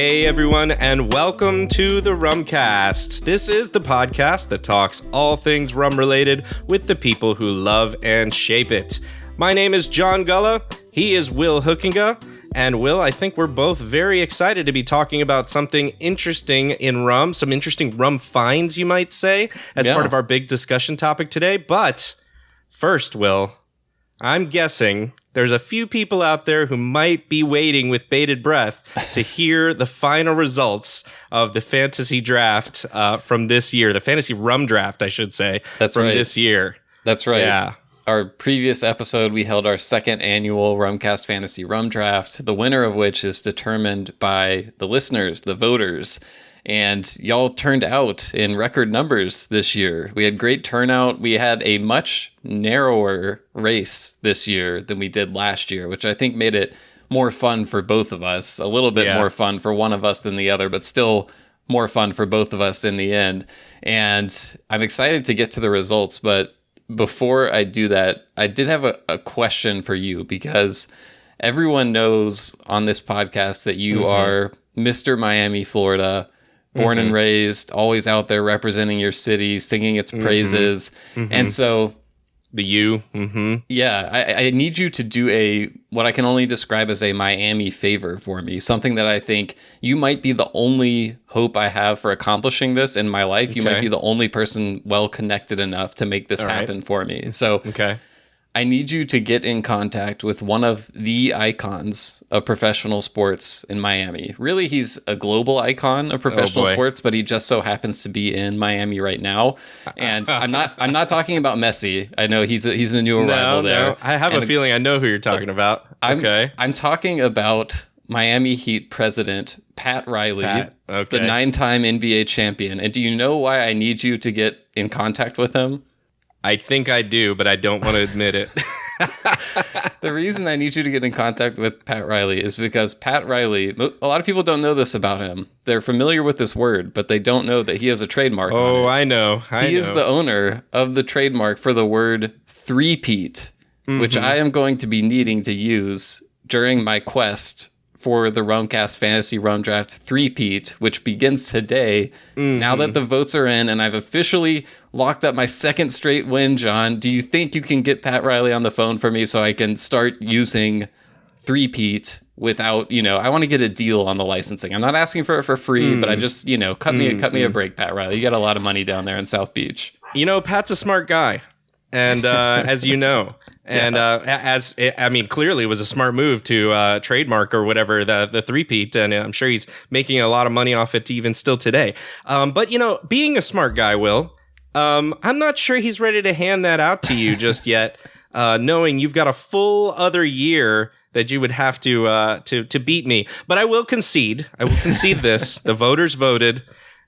Hey everyone, and welcome to the Rumcast. This is the podcast that talks all things rum related with the people who love and shape it. My name is John Gulla, he is Will Hookinga, and Will, I think we're both very excited to be talking about something interesting in rum, some interesting rum finds, you might say, as part of our big discussion topic today. But first, Will, I'm guessing there's a few people out there who might be waiting with bated breath to hear the final results of the fantasy draft from this year. The fantasy rum draft, I should say, this year. That's right. Yeah. Our previous episode, we held our second annual Rumcast Fantasy Rum Draft, the winner of which is determined by the listeners, the voters. And y'all turned out in record numbers this year. We had great turnout. We had a much narrower race this year than we did last year, which I think made it more fun for both of us. A little bit more fun for one of us than the other, but still more fun for both of us in the end. And I'm excited to get to the results, but before I do that, I did have a question for you, because everyone knows on this podcast that you are Mr. Miami, Florida, born and raised, always out there representing your city, singing its praises. And so the U. I need you to do what I can only describe as a Miami favor for me, something that I think you might be the only hope I have for accomplishing this in my life. You might be the only person well connected enough to make this happen for me. So I need you to get in contact with one of the icons of professional sports in Miami. Really, he's a global icon of professional sports, but he just so happens to be in Miami right now. And I'm not talking about Messi. I know he's a new arrival there. No, I have a feeling I know who you're talking about. I'm talking about Miami Heat president Pat Riley, the 9-time NBA champion. And do you know why I need you to get in contact with him? I think I do, but I don't want to admit it. The reason I need you to get in contact with Pat Riley is because Pat Riley, a lot of people don't know this about him. They're familiar with this word, but they don't know that he has a trademark on it. Oh, I know. He is the owner of the trademark for the word three-peat, which I am going to be needing to use during my quest for the Rumcast Fantasy Rum Draft three-peat, which begins today. Now that the votes are in and I've officially locked up my second straight win, John, do you think you can get Pat Riley on the phone for me so I can start using three-peat without, I want to get a deal on the licensing. I'm not asking for it for free, but I just, cut me a break, Pat Riley. You got a lot of money down there in South Beach. Pat's a smart guy. And as you know, and clearly it was a smart move to trademark or whatever the three-peat, and I'm sure he's making a lot of money off it even still today. But being a smart guy, Will, I'm not sure he's ready to hand that out to you just yet, knowing you've got a full other year that you would have to beat me. But I will concede. This. The voters voted.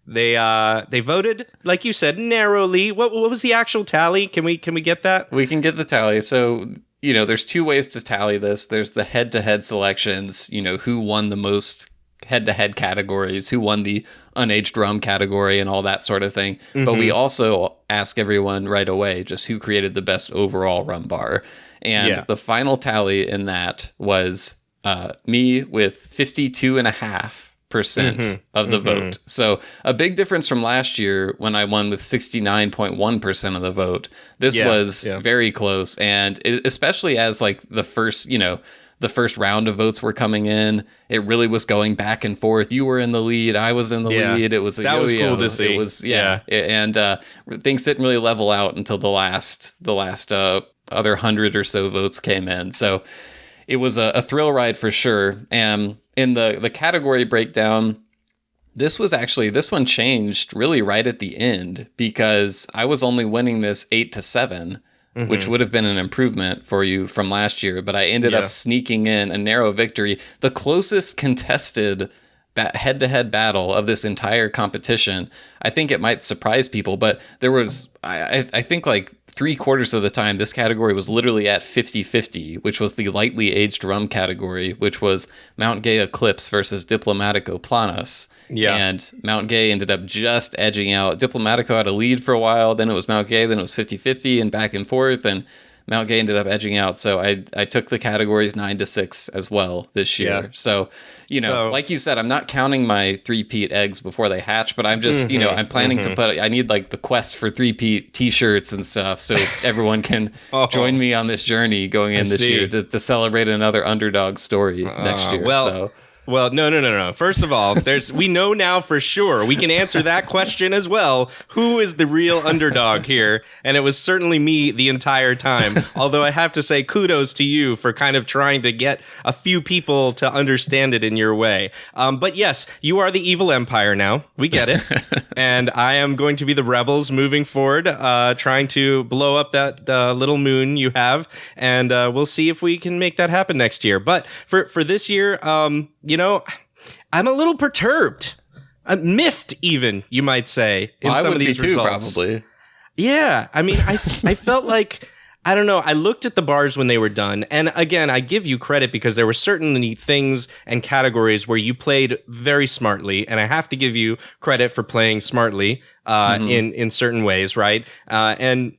They voted, like you said, narrowly. What was the actual tally? Can we get that? We can get the tally. So, there's two ways to tally this. There's the head-to-head selections, who won the most head-to-head categories, who won the unaged rum category and all that sort of thing. But we also ask everyone right away just who created the best overall rum bar. And the final tally in that was me with 52.5% of the vote. So a big difference from last year when I won with 69.1% of the vote. This was very close. And especially as like the first round of votes were coming in, it really was going back and forth. You were in the lead, I was in the lead. It was that was cool to see. It was and things didn't really level out until the last other 100 or so votes came in. So it was a thrill ride for sure. And in the category breakdown, this one changed really right at the end, because I was only winning this 8-7, which would have been an improvement for you from last year. But I ended up sneaking in a narrow victory. The closest contested head-to-head battle of this entire competition. I think it might surprise people, but there was, I think like 3/4 of the time, this category was literally at 50-50, which was the lightly aged rum category, which was Mount Gay Eclipse versus Diplomatico Planas. Yeah. And Mount Gay ended up just edging out. Diplomatico had a lead for a while, then it was Mount Gay, then it was 50-50 and back and forth. And Mount Gay ended up edging out. So I took the categories 9 to 6 as well this year. Yeah. So, like you said, I'm not counting my three-peat eggs before they hatch, but I'm just, I'm planning to I need like the quest for three-peat t-shirts and stuff so everyone can join me on this journey going in this year to celebrate another underdog story next year. Well, no. First of all, we know now for sure. We can answer that question as well. Who is the real underdog here? And it was certainly me the entire time. Although I have to say kudos to you for kind of trying to get a few people to understand it in your way. But yes, you are the evil empire now. We get it. And I am going to be the rebels moving forward, trying to blow up that little moon you have. And we'll see if we can make that happen next year. But for this year, I'm a little perturbed. Miffed, even, you might say, in some of these results. Probably. Yeah, I mean, I felt like, I don't know, I looked at the bars when they were done, and again, I give you credit because there were certainly things and categories where you played very smartly, and I have to give you credit for playing smartly in certain ways, right? And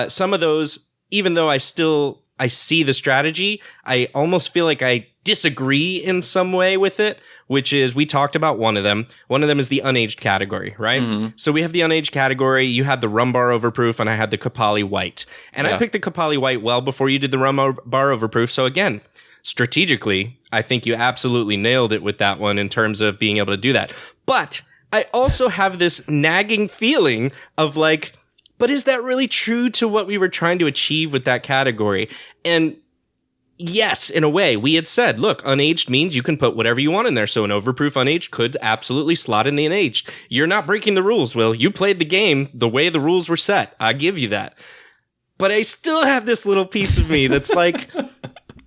some of those, even though I see the strategy, I almost feel like I disagree in some way with it, which is, we talked about one of them. One of them is the unaged category, right? So we have the unaged category. You had the rum bar overproof, and I had the Kapali white. And I picked the Kapali white well before you did the rum bar overproof. So again, strategically, I think you absolutely nailed it with that one in terms of being able to do that. But I also have this nagging feeling of like, but is that really true to what we were trying to achieve with that category? And yes, in a way, we had said, look, unaged means you can put whatever you want in there. So an overproof unaged could absolutely slot in the unaged. You're not breaking the rules, Will. You played the game the way the rules were set. I give you that. But I still have this little piece of me that's like,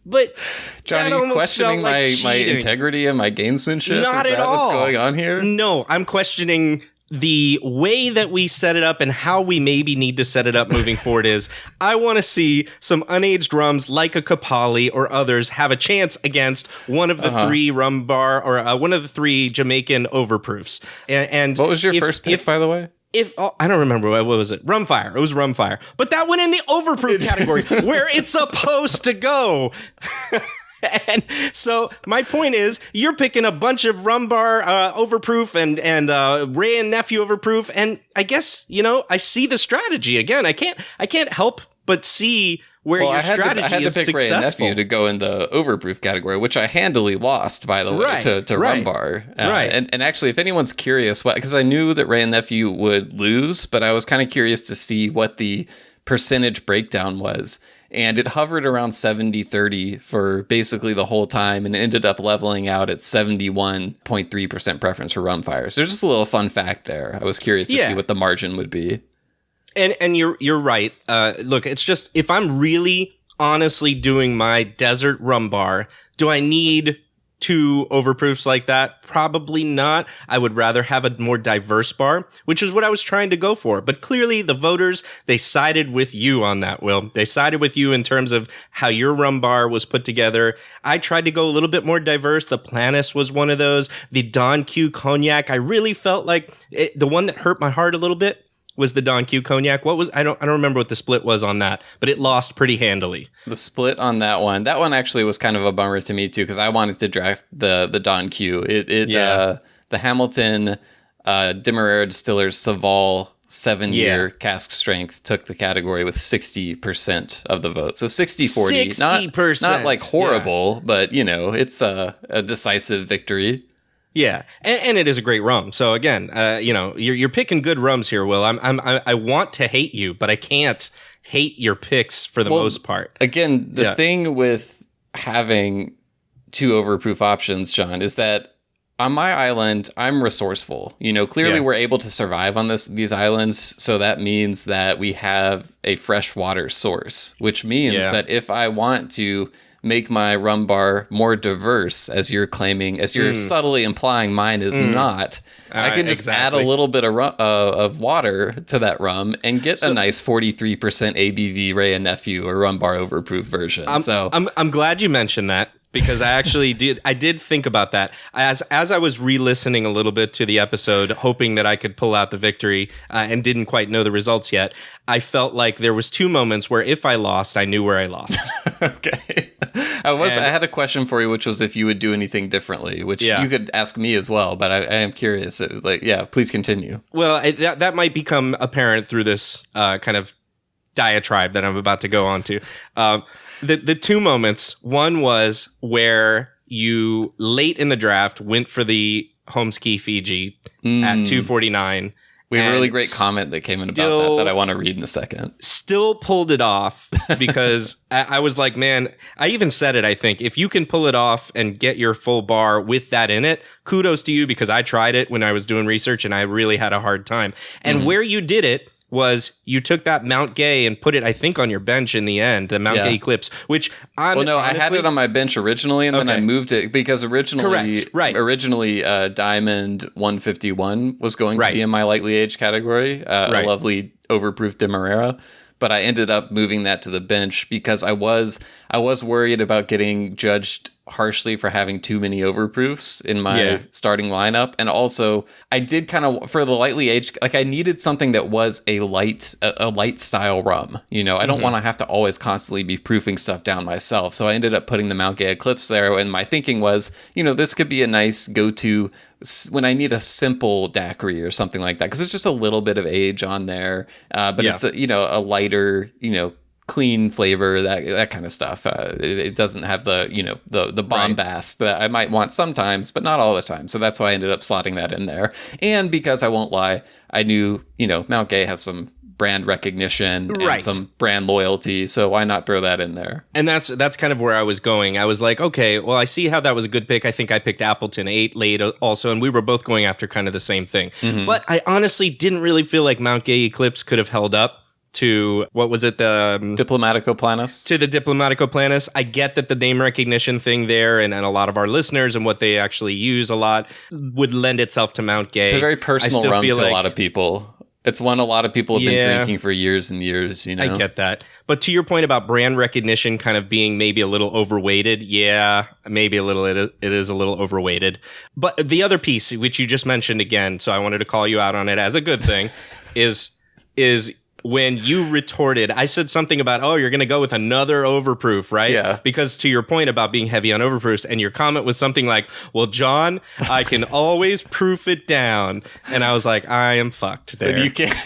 but John, are you questioning my integrity and my gamesmanship? Not Is at that all. What's going on here? No, I'm questioning the way that we set it up and how we maybe need to set it up moving forward. Is I want to see some unaged rums like a Kapali or others have a chance against one of the three rum bar or one of the three Jamaican overproofs. And what was your first pick, by the way? I don't remember, what was it? Rumfire. It was Rumfire. But that went in the overproof category where it's supposed to go. And so my point is, you're picking a bunch of rum bar overproof and Ray and Nephew overproof, and I guess I see the strategy again. I can't help but see where your strategy is successful. I had to pick Ray and Nephew to go in the overproof category, which I handily lost, by the way, to rum bar. And actually, if anyone's curious, because I knew that Ray and Nephew would lose, but I was kind of curious to see what the percentage breakdown was. And it hovered around 70-30 for basically the whole time and ended up leveling out at 71.3% preference for Rumfire. So there's just a little fun fact there. I was curious to see what the margin would be. And you're right. Look, it's just, if I'm really honestly doing my desert rum bar, do I need two overproofs like that? Probably not. I would rather have a more diverse bar, which is what I was trying to go for. But clearly the voters, they sided with you on that, Will. They sided with you in terms of how your rum bar was put together. I tried to go a little bit more diverse. The Planis was one of those. The Don Q Cognac, I really felt like the one that hurt my heart a little bit was the Don Q Cognac. What was, I don't remember what the split was on that, but it lost pretty handily. The split on that one actually was kind of a bummer to me too, because I wanted to draft the Don Q. The Hamilton Demerara Distillers Saval 7-year cask strength took the category with 60% of the vote. So 60-40. 60%. Not like horrible, but it's a decisive victory. Yeah, and it is a great rum. So again, you're picking good rums here, Will. I want to hate you, but I can't hate your picks for the most part. Again, the thing with having two overproof options, John, is that on my island, I'm resourceful. Clearly we're able to survive on these islands, so that means that we have a freshwater source, which means that if I want to make my rum bar more diverse, as you're claiming, as you're subtly implying mine is not, I can just add a little bit of water to that rum and get a nice 43% ABV Ray and Nephew or rum bar overproof version. I'm glad you mentioned that. because I actually did think about that as I was re-listening a little bit to the episode, hoping that I could pull out the victory, and didn't quite know the results yet. I felt like there was 2 moments where if I lost, I knew where I lost. Okay. I had a question for you, which was if you would do anything differently, which you could ask me as well, but I am curious. Please continue. Well, that might become apparent through this kind of diatribe that I'm about to go on to. The 2 moments, one was where you late in the draft went for the home ski Fiji at 249. We have a really great comment that came in about that I want to read in a second. Still pulled it off because I was like, man, I even said it, I think. If you can pull it off and get your full bar with that in it, kudos to you, because I tried it when I was doing research and I really had a hard time. And where you did it was you took that Mount Gay and put it, I think, on your bench in the end, the Mount Gay Eclipse, which honestly, I had it on my bench originally, and then I moved it because originally Diamond 151 was going to be in my lightly aged category, a lovely overproof Demerara. But I ended up moving that to the bench because I was worried about getting judged harshly for having too many overproofs in my starting lineup. And also I did kind of, for the lightly aged, like I needed something that was a light style rum. I don't want to have to always constantly be proofing stuff down myself. So I ended up putting the Mount Gay Eclipse there. And my thinking was, this could be a nice go-to when I need a simple daiquiri or something like that. Cause it's just a little bit of age on there. But it's a lighter, clean flavor, that kind of stuff. It doesn't have the bombast that I might want sometimes, but not all the time. So that's why I ended up slotting that in there. And because I won't lie, I knew, Mount Gay has some brand recognition and some brand loyalty, so why not throw that in there? And that's kind of where I was going. I was like, okay, well, I see how that was a good pick. I think I picked Appleton 8 late also, and we were both going after kind of the same thing. But I honestly didn't really feel like Mount Gay Eclipse could have held up to, what was it, the Diplomatico Planus? To the Diplomatico Planus. I get that the name recognition thing there and a lot of our listeners and what they actually use a lot would lend itself to Mount Gay. It's a very personal rum to a lot of people. It's one a lot of people have been drinking for years and years, I get that. But to your point about brand recognition kind of being maybe a little overweighted, maybe a little, it is a little overweighted. But the other piece, which you just mentioned again, so I wanted to call you out on it as a good thing, is when you retorted, I said something about, you're going to go with another overproof, right? Yeah. Because to your point about being heavy on overproofs, and your comment was something like, well, John, I can always proof it down. And I was like, I am fucked there. So you can't.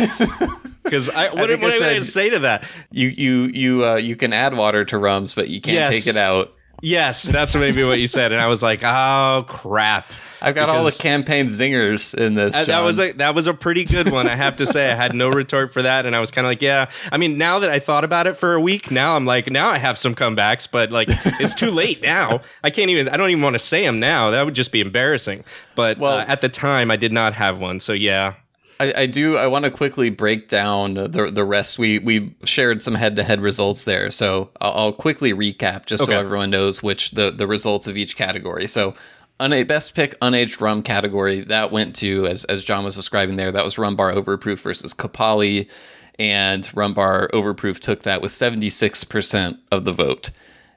Because what did I say to that? You can add water to rums, but you can't take it out. Yes, that's maybe what you said. And I was like, oh, crap. I've got all the campaign zingers in this, John. That was a pretty good one, I have to say. I had no retort for that, and I was kind of like, yeah. I mean, now that I thought about it for a week, now I'm like, now I have some comebacks, but like, it's too late now. I don't even want to say them now. That would just be embarrassing. But at the time, I did not have one, so yeah. I want to quickly break down the rest. We shared some head-to-head results there, so I'll quickly recap just so everyone knows which the results of each category. So best pick unaged rum category, that went to, as John was describing there, that was Rum Bar Overproof versus Kapali, and Rum Bar Overproof took that with 76% of the vote.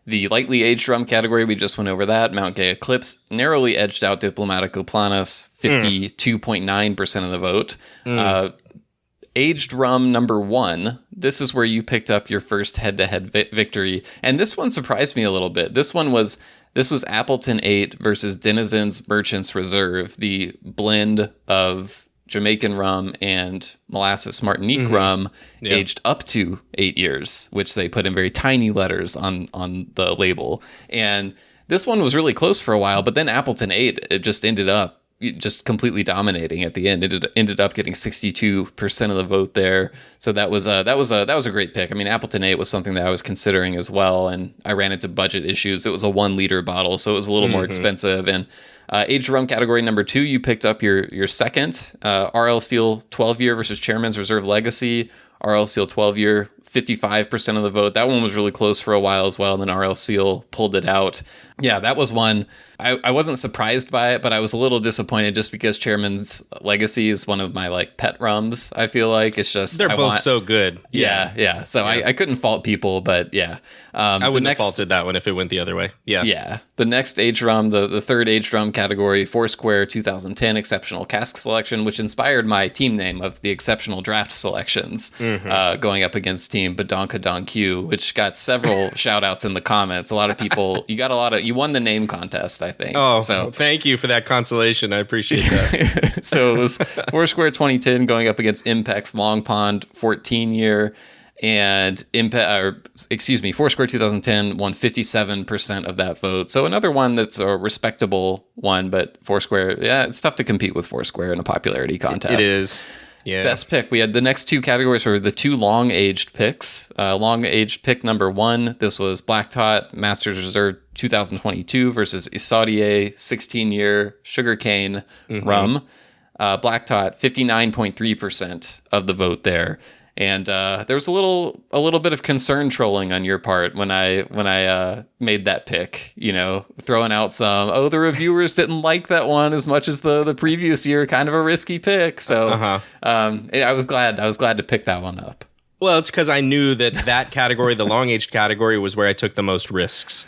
The lightly aged rum category, we just went over that. Mount Gay Eclipse narrowly edged out Diplomatico Planus, 52.9% of the vote. Aged rum number 1, this is where you picked up your first head-to-head victory. And this one surprised me a little bit. This was Appleton 8 versus Denizens Merchants Reserve, the blend of Jamaican rum and molasses Martinique rum, aged up to 8 years, which they put in very tiny letters on the label. And this one was really close for a while, but then Appleton 8, it just ended up just completely dominating at the end. It ended up getting 62% of the vote there. So that was a great pick. I mean, Appleton 8 was something that I was considering as well, and I ran into budget issues. It was a 1 liter bottle, so it was a little more expensive, and Aged rum category number 2, you picked up your second. RL Steel 12-year versus Chairman's Reserve Legacy. RL Steel 12-year, 55% of the vote. That one was really close for a while as well, and then RL Steel pulled it out. Yeah, that was one. I wasn't surprised by it, but I was a little disappointed just because Chairman's Legacy is one of my like pet rums. I feel like it's just they're both so good. Yeah. So I couldn't fault people, but yeah, I wouldn't have faulted that one if it went the other way. Yeah. The next aged rum, the third aged rum category, Foursquare 2010 Exceptional Cask Selection, which inspired my team name of the Exceptional Draft Selections, going up against Team Badonka Don Q, which got several shout outs in the comments. A lot of people, you won the name contest, I think. Oh, so thank you for that consolation. I appreciate that. So it was Foursquare 2010 going up against Impex Long Pond 14-year, and Foursquare 2010 won 57% of that vote. So another one that's a respectable one, but Foursquare, it's tough to compete with Foursquare in a popularity contest. It is. Yeah. Best pick. We had the next two categories were the two long-aged picks. Long-aged pick number 1, this was Black Tot Masters Reserve 2022 versus Isaudier 16-year sugarcane rum. Black Tot, 59.3% of the vote there. And there was a little bit of concern trolling on your part when I made that pick, throwing out some, the reviewers didn't like that one as much as the previous year, kind of a risky pick. So I was glad to pick that one up. Well, it's because I knew that category, the long-aged category, was where I took the most risks.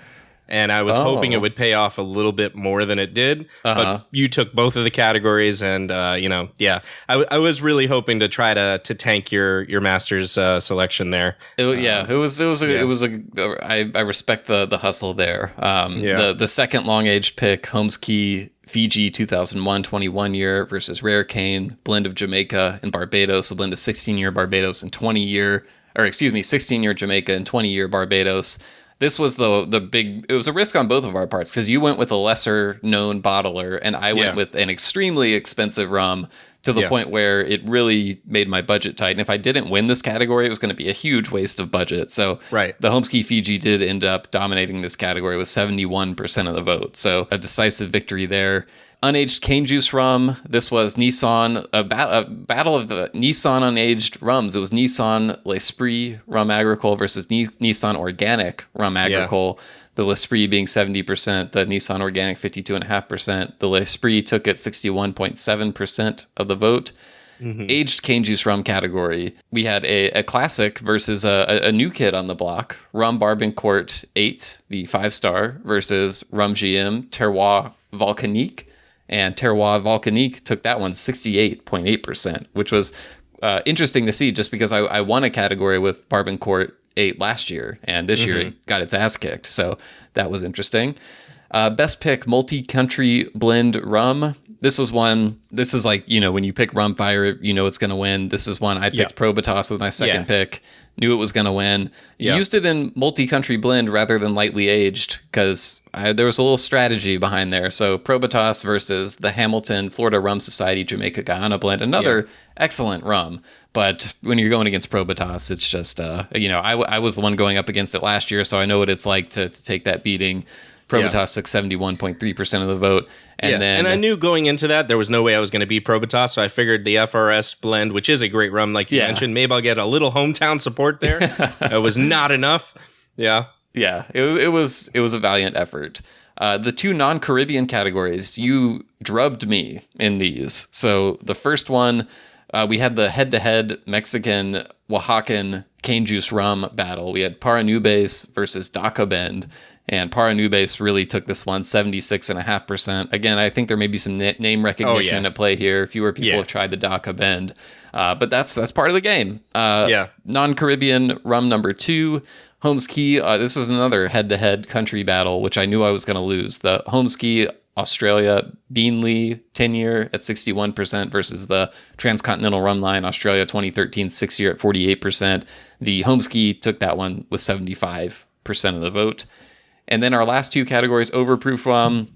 And I was hoping it would pay off a little bit more than it did. But you took both of the categories, and I was really hoping to try to tank your Masters selection there. I respect the hustle there. The second long aged pick, Holmes Key Fiji 2001 21-year versus Rare Cane, blend of Jamaica and Barbados, a blend of 16-year Barbados and 16-year Jamaica and 20-year Barbados. This was it was a risk on both of our parts because you went with a lesser known bottler and I went with an extremely expensive rum to the point where it really made my budget tight. And if I didn't win this category, it was going to be a huge waste of budget. So the Homesky Fiji did end up dominating this category with 71% of the vote. So a decisive victory there. Unaged cane juice rum. This was Nissan, a battle of the Nissan unaged rums. It was Nissan L'Esprit Rum Agricole versus Nissan Organic Rum Agricole. The L'Esprit being 70%, the Nissan Organic 52.5%. The L'Esprit took it 61.7% of the vote. Aged cane juice rum category. We had a classic versus a new kid on the block. Rum Barbancourt 8, the 5-star, versus Rum GM Terroir Volcanique. And Terroir Volcanique took that one 68.8%, which was interesting to see just because I won a category with Barbancourt 8 last year, and this year it got its ass kicked. So that was interesting. Best pick, multi-country blend rum. This is like, when you pick Rum Fire, it's going to win. This is one I picked Probitas with my second pick. Knew it was going to win. Used it in multi-country blend rather than lightly aged because there was a little strategy behind there. So Probitas versus the Hamilton Florida Rum Society Jamaica Guyana blend, another excellent rum. But when you're going against Probitas, it's just, I was the one going up against it last year, so I know what it's like to take that beating. Probitas took 71.3% of the vote. And I knew going into that, there was no way I was going to beat Probitas, so I figured the FRS blend, which is a great rum, like you mentioned, maybe I'll get a little hometown support there. It was not enough. Yeah. Yeah, it was a valiant effort. The two non-Caribbean categories, you drubbed me in these. So the first one, we had the head-to-head Mexican Oaxacan cane juice rum battle. We had Paranubes versus Daca Bend. And Paranubes really took this one 76.5%. Again, I think there may be some name recognition at play here. Fewer people have tried the Daca Bend. But that's part of the game. Non-Caribbean rum number 2, Holmes Key. This is another head-to-head country battle, which I knew I was going to lose. The Holmes Key Australia Beanley 10-year at 61% versus the Transcontinental Rum Line Australia 2013 6-year at 48%. The Holmes Key took that one with 75% of the vote. And then our last two categories, overproof rum.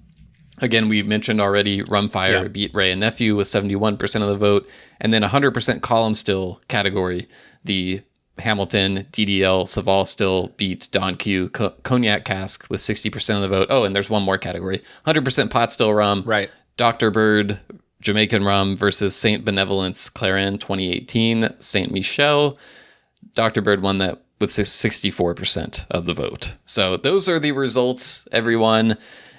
Again, we mentioned already Rum Fire beat Ray and Nephew with 71% of the vote. And then 100% column still category. The Hamilton, DDL, Saval still beat Don Q, Cognac Cask with 60% of the vote. Oh, and there's one more category. 100% pot still rum. Right. Dr. Bird, Jamaican rum versus Saint Benevolence Clarin 2018. Saint Michel. Dr. Bird won that with 64% of the vote. So those are the results, everyone.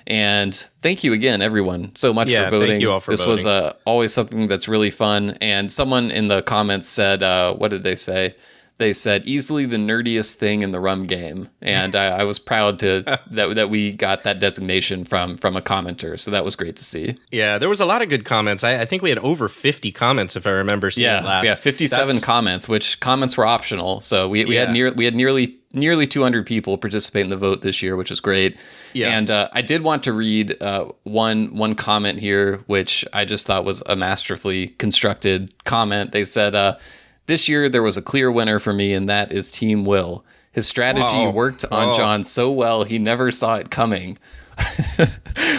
And thank you again, everyone, so much for voting. Thank you all for this voting. was always something that's really fun. And someone in the comments said, what did they say? They said, easily the nerdiest thing in the rum game. And I was proud that we got that designation from a commenter. So that was great to see. Yeah, there was a lot of good comments. I think we had over 50 comments, if I remember seeing it last. Yeah, 57 comments, which comments were optional. So we had nearly 200 people participate in the vote this year, which is great. Yeah. And I did want to read one comment here, which I just thought was a masterfully constructed comment. They said, this year there was a clear winner for me, and that is Team Will. His strategy worked on John so well he never saw it coming.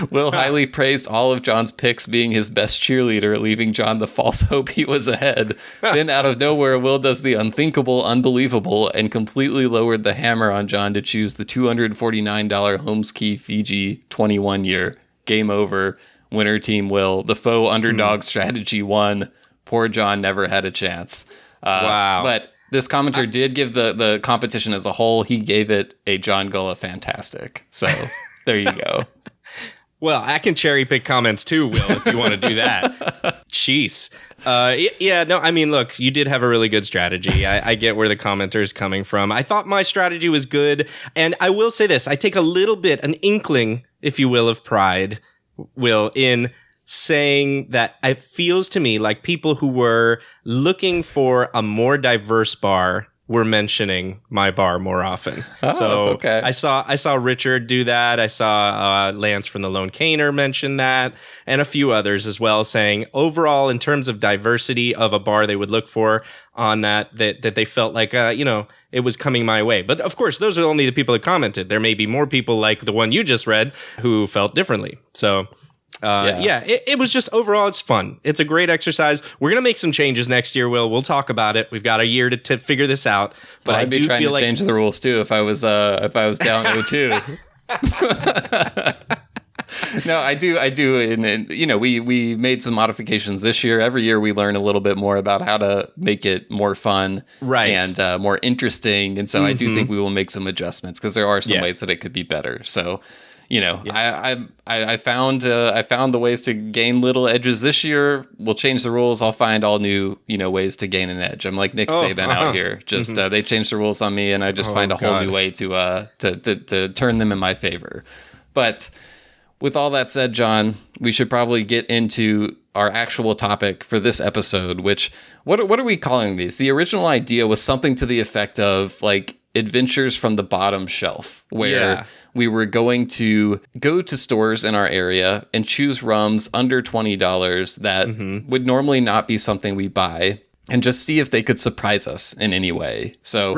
Will highly praised all of John's picks being his best cheerleader, leaving John the false hope he was ahead. Then out of nowhere, Will does the unthinkable, unbelievable, and completely lowered the hammer on John to choose the $249 Holmes Key Fiji 21 year. Game over. Winner Team Will. The faux underdog strategy won. Poor John never had a chance. Wow. But this commenter did give the competition as a whole. He gave it a John Gulla fantastic. So there you go. Well, I can cherry pick comments too, Will, if you want to do that. Jeez. Yeah, no, I mean, look, you did have a really good strategy. I get where the commenter is coming from. I thought my strategy was good. And I will say this. I take a little bit, an inkling, if you will, of pride, Will, in saying that it feels to me like people who were looking for a more diverse bar were mentioning my bar more often. Oh, so okay. I saw Richard do that. I saw Lance from the Lone Caner mention that, and a few others as well, saying overall in terms of diversity of a bar they would look for on that they felt like it was coming my way. But of course, those are only the people that commented. There may be more people like the one you just read who felt differently. So it was just overall, it's fun. It's a great exercise. We're gonna make some changes next year. We'll talk about it. We've got a year to figure this out. But I'd be trying to change the rules too if I was down 0-2. No, I do. And we made some modifications this year. Every year we learn a little bit more about how to make it more fun, right, and more interesting. And so I do think we will make some adjustments because there are some ways that it could be better. So. I found the ways to gain little edges this year. We'll change the rules. I'll find all new, ways to gain an edge. I'm like Nick Saban out here. Just they changed the rules on me, and I just find a whole new way to turn them in my favor. But with all that said, John, we should probably get into our actual topic for this episode. Which what are we calling these? The original idea was something to the effect of like adventures from the bottom shelf, where we were going to go to stores in our area and choose rums under $20 that would normally not be something we buy, and just see if they could surprise us in any way. So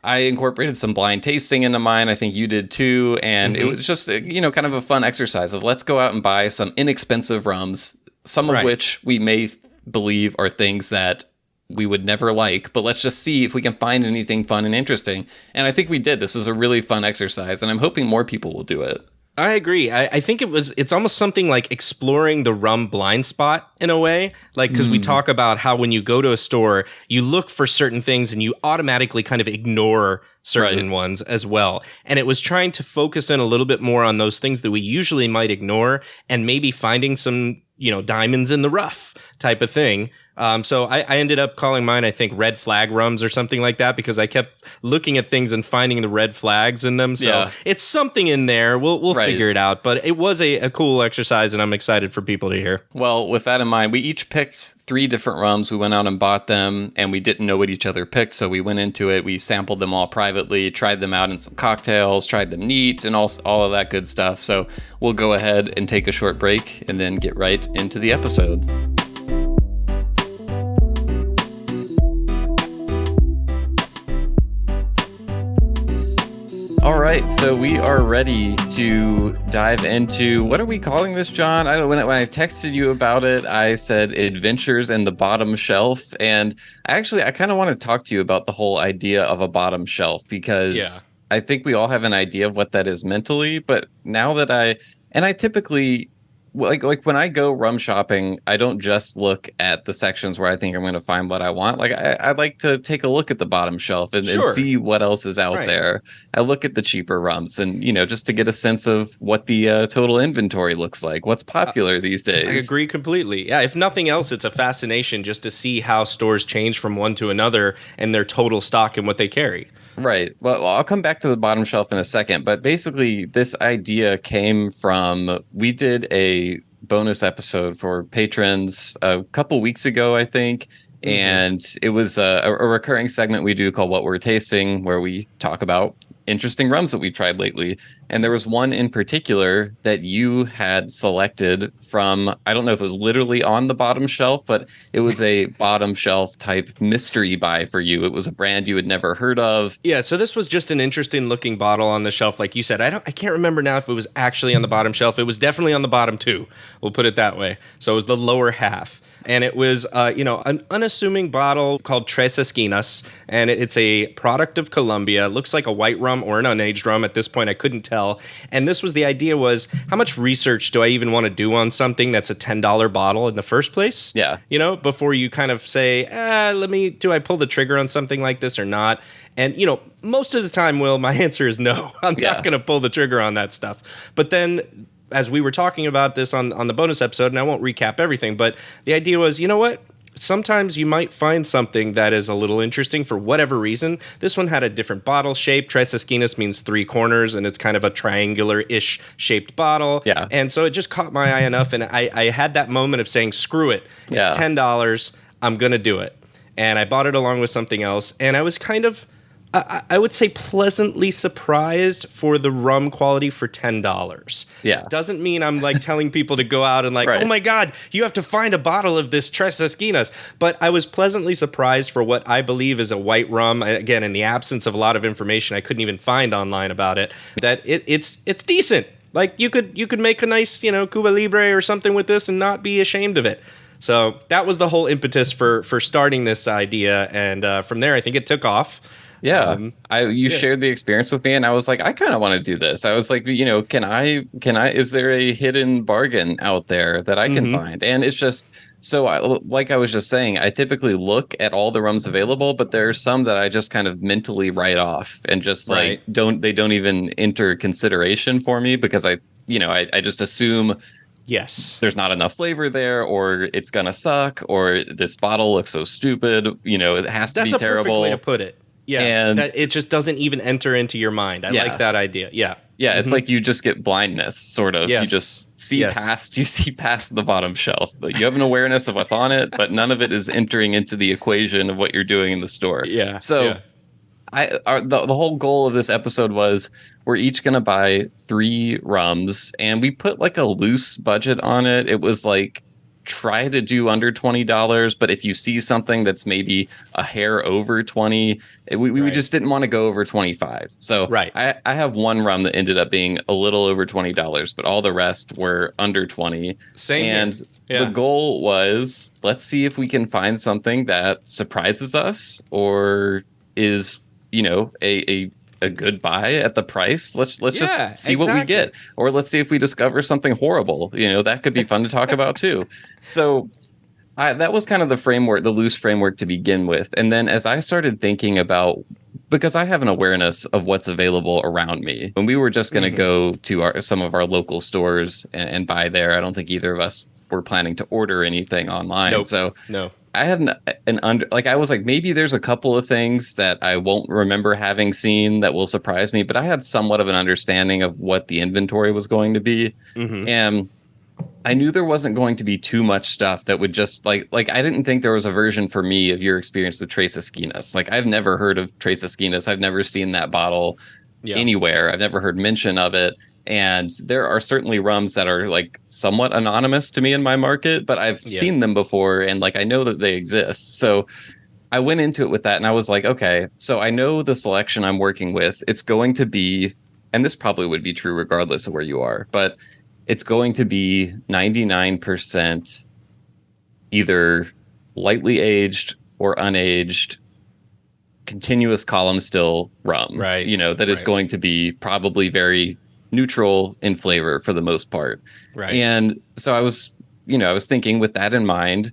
I incorporated some blind tasting into mine. I think you did too. And it was just, kind of a fun exercise of let's go out and buy some inexpensive rums, some of which we may believe are things that we would never like, but let's just see if we can find anything fun and interesting. And I think we did. This is a really fun exercise, and I'm hoping more people will do it. I agree. I think it's almost something like exploring the rum blind spot in a way. Like, because we talk about how when you go to a store, you look for certain things and you automatically kind of ignore certain ones as well. And it was trying to focus in a little bit more on those things that we usually might ignore and maybe finding some, diamonds in the rough type of thing. So I ended up calling mine, I think, red flag rums or something like that, because I kept looking at things and finding the red flags in them. So it's something in there. We'll figure it out. But it was a cool exercise, and I'm excited for people to hear. Well, with that in mind, we each picked 3 different rums. We went out and bought them, and we didn't know what each other picked. So we went into it. We sampled them all privately, tried them out in some cocktails, tried them neat, and all of that good stuff. So we'll go ahead and take a short break and then get right into the episode. All right, so we are ready to dive into, what are we calling this, John? I don't. When I texted you about it, I said adventures in the bottom shelf, and I kind of want to talk to you about the whole idea of a bottom shelf, Yeah. because I think we all have an idea of what that is mentally, but now that I typically, like when I go rum shopping, I don't just look at the sections where I think I'm going to find what I want. Like I like to take a look at the bottom shelf and Sure. see what else is out Right. there. I look at the cheaper rums and, just to get a sense of what the total inventory looks like, what's popular these days. I agree completely. Yeah, if nothing else, it's a fascination just to see how stores change from one to another and their total stock and what they carry. Right. Well, I'll come back to the bottom shelf in a second, but basically this idea came from, we did a bonus episode for patrons a couple weeks ago, I think. And it was a recurring segment we do called What We're Tasting, where we talk about interesting rums that we tried lately. And there was one in particular that you had selected from, I don't know if it was literally on the bottom shelf, but it was a bottom shelf type mystery buy for you. It was a brand you had never heard of. Yeah, so this was just an interesting looking bottle on the shelf, like you said. I can't remember now if it was actually on the bottom shelf. It was definitely on the bottom too. We'll put it that way. So it was the lower half. And it was, an unassuming bottle called Tres Esquinas, and it's a product of Colombia. It looks like a white rum or an unaged rum. At this point, I couldn't tell. And this was the idea was, how much research do I even want to do on something that's a $10 bottle in the first place? Yeah. Before you kind of say, do I pull the trigger on something like this or not? And, most of the time, Will, my answer is no. I'm not going to pull the trigger on that stuff. But then, as we were talking about this on the bonus episode, and I won't recap everything, but the idea was, you know what? Sometimes you might find something that is a little interesting for whatever reason. This one had a different bottle shape. Tres Esquinas means three corners, and it's kind of a triangular-ish shaped bottle. Yeah. And so it just caught my eye enough, and I had that moment of saying, screw it. It's $10. I'm going to do it. And I bought it along with something else, and I was kind of, I would say, pleasantly surprised for the rum quality for $10. Yeah. Doesn't mean I'm like telling people to go out and like, right. Oh my God, you have to find a bottle of this Tres Esquinas. But I was pleasantly surprised for what I believe is a white rum. Again, in the absence of a lot of information I couldn't even find online about it, that it's decent. Like you could make a nice, Cuba Libre or something with this and not be ashamed of it. So that was the whole impetus for starting this idea. And from there, I think it took off. Yeah. You shared the experience with me and I was like, I kind of want to do this. I was like, can I, is there a hidden bargain out there that I can find? And it's just, like I was just saying, I typically look at all the rums available, but there are some that I just kind of mentally write off and just don't even enter consideration for me because I just assume yes, there's not enough flavor there, or it's gonna suck, or this bottle looks so stupid. It has to be terrible. That's a perfect way to put it. Yeah, and that it just doesn't even enter into your mind. I like that idea. Yeah, yeah. It's like you just get blindness, sort of. Yes. You just see past the bottom shelf. But you have an awareness of what's on it, but none of it is entering into the equation of what you're doing in the store. Yeah. So, the whole goal of this episode was we're each going to buy 3 rums, and we put like a loose budget on it. It was like, try to do under $20, but if you see something that's maybe a hair over 20, we just didn't want to go over 25. So I have one rum that ended up being a little over $20, but all the rest were under 20. Same. And the goal was, let's see if we can find something that surprises us or is, a good buy at the price. Let's just see what we get, or let's see if we discover something horrible. That could be fun to talk about too. So that was kind of the loose framework to begin with. And then as I started thinking about, because I have an awareness of what's available around me, when we were just going to go to some of our local stores and buy there, I don't think either of us were planning to order anything online. Nope. So no. I had I was like, maybe there's a couple of things that I won't remember having seen that will surprise me, but I had somewhat of an understanding of what the inventory was going to be. And I knew there wasn't going to be too much stuff that would just like I didn't think there was a version for me of your experience with Tres Esquinas. Like, I've never heard of Tres Esquinas. I've never seen that bottle anywhere. I've never heard mention of it. And there are certainly rums that are like somewhat anonymous to me in my market, but I've seen them before and like I know that they exist. So I went into it with that and I was like, okay, so I know the selection I'm working with, it's going to be, and this probably would be true regardless of where you are, but it's going to be 99% either lightly aged or unaged continuous column still rum, Right. that is Right. going to be probably very neutral in flavor for the most part. Right. And so I was thinking with that in mind,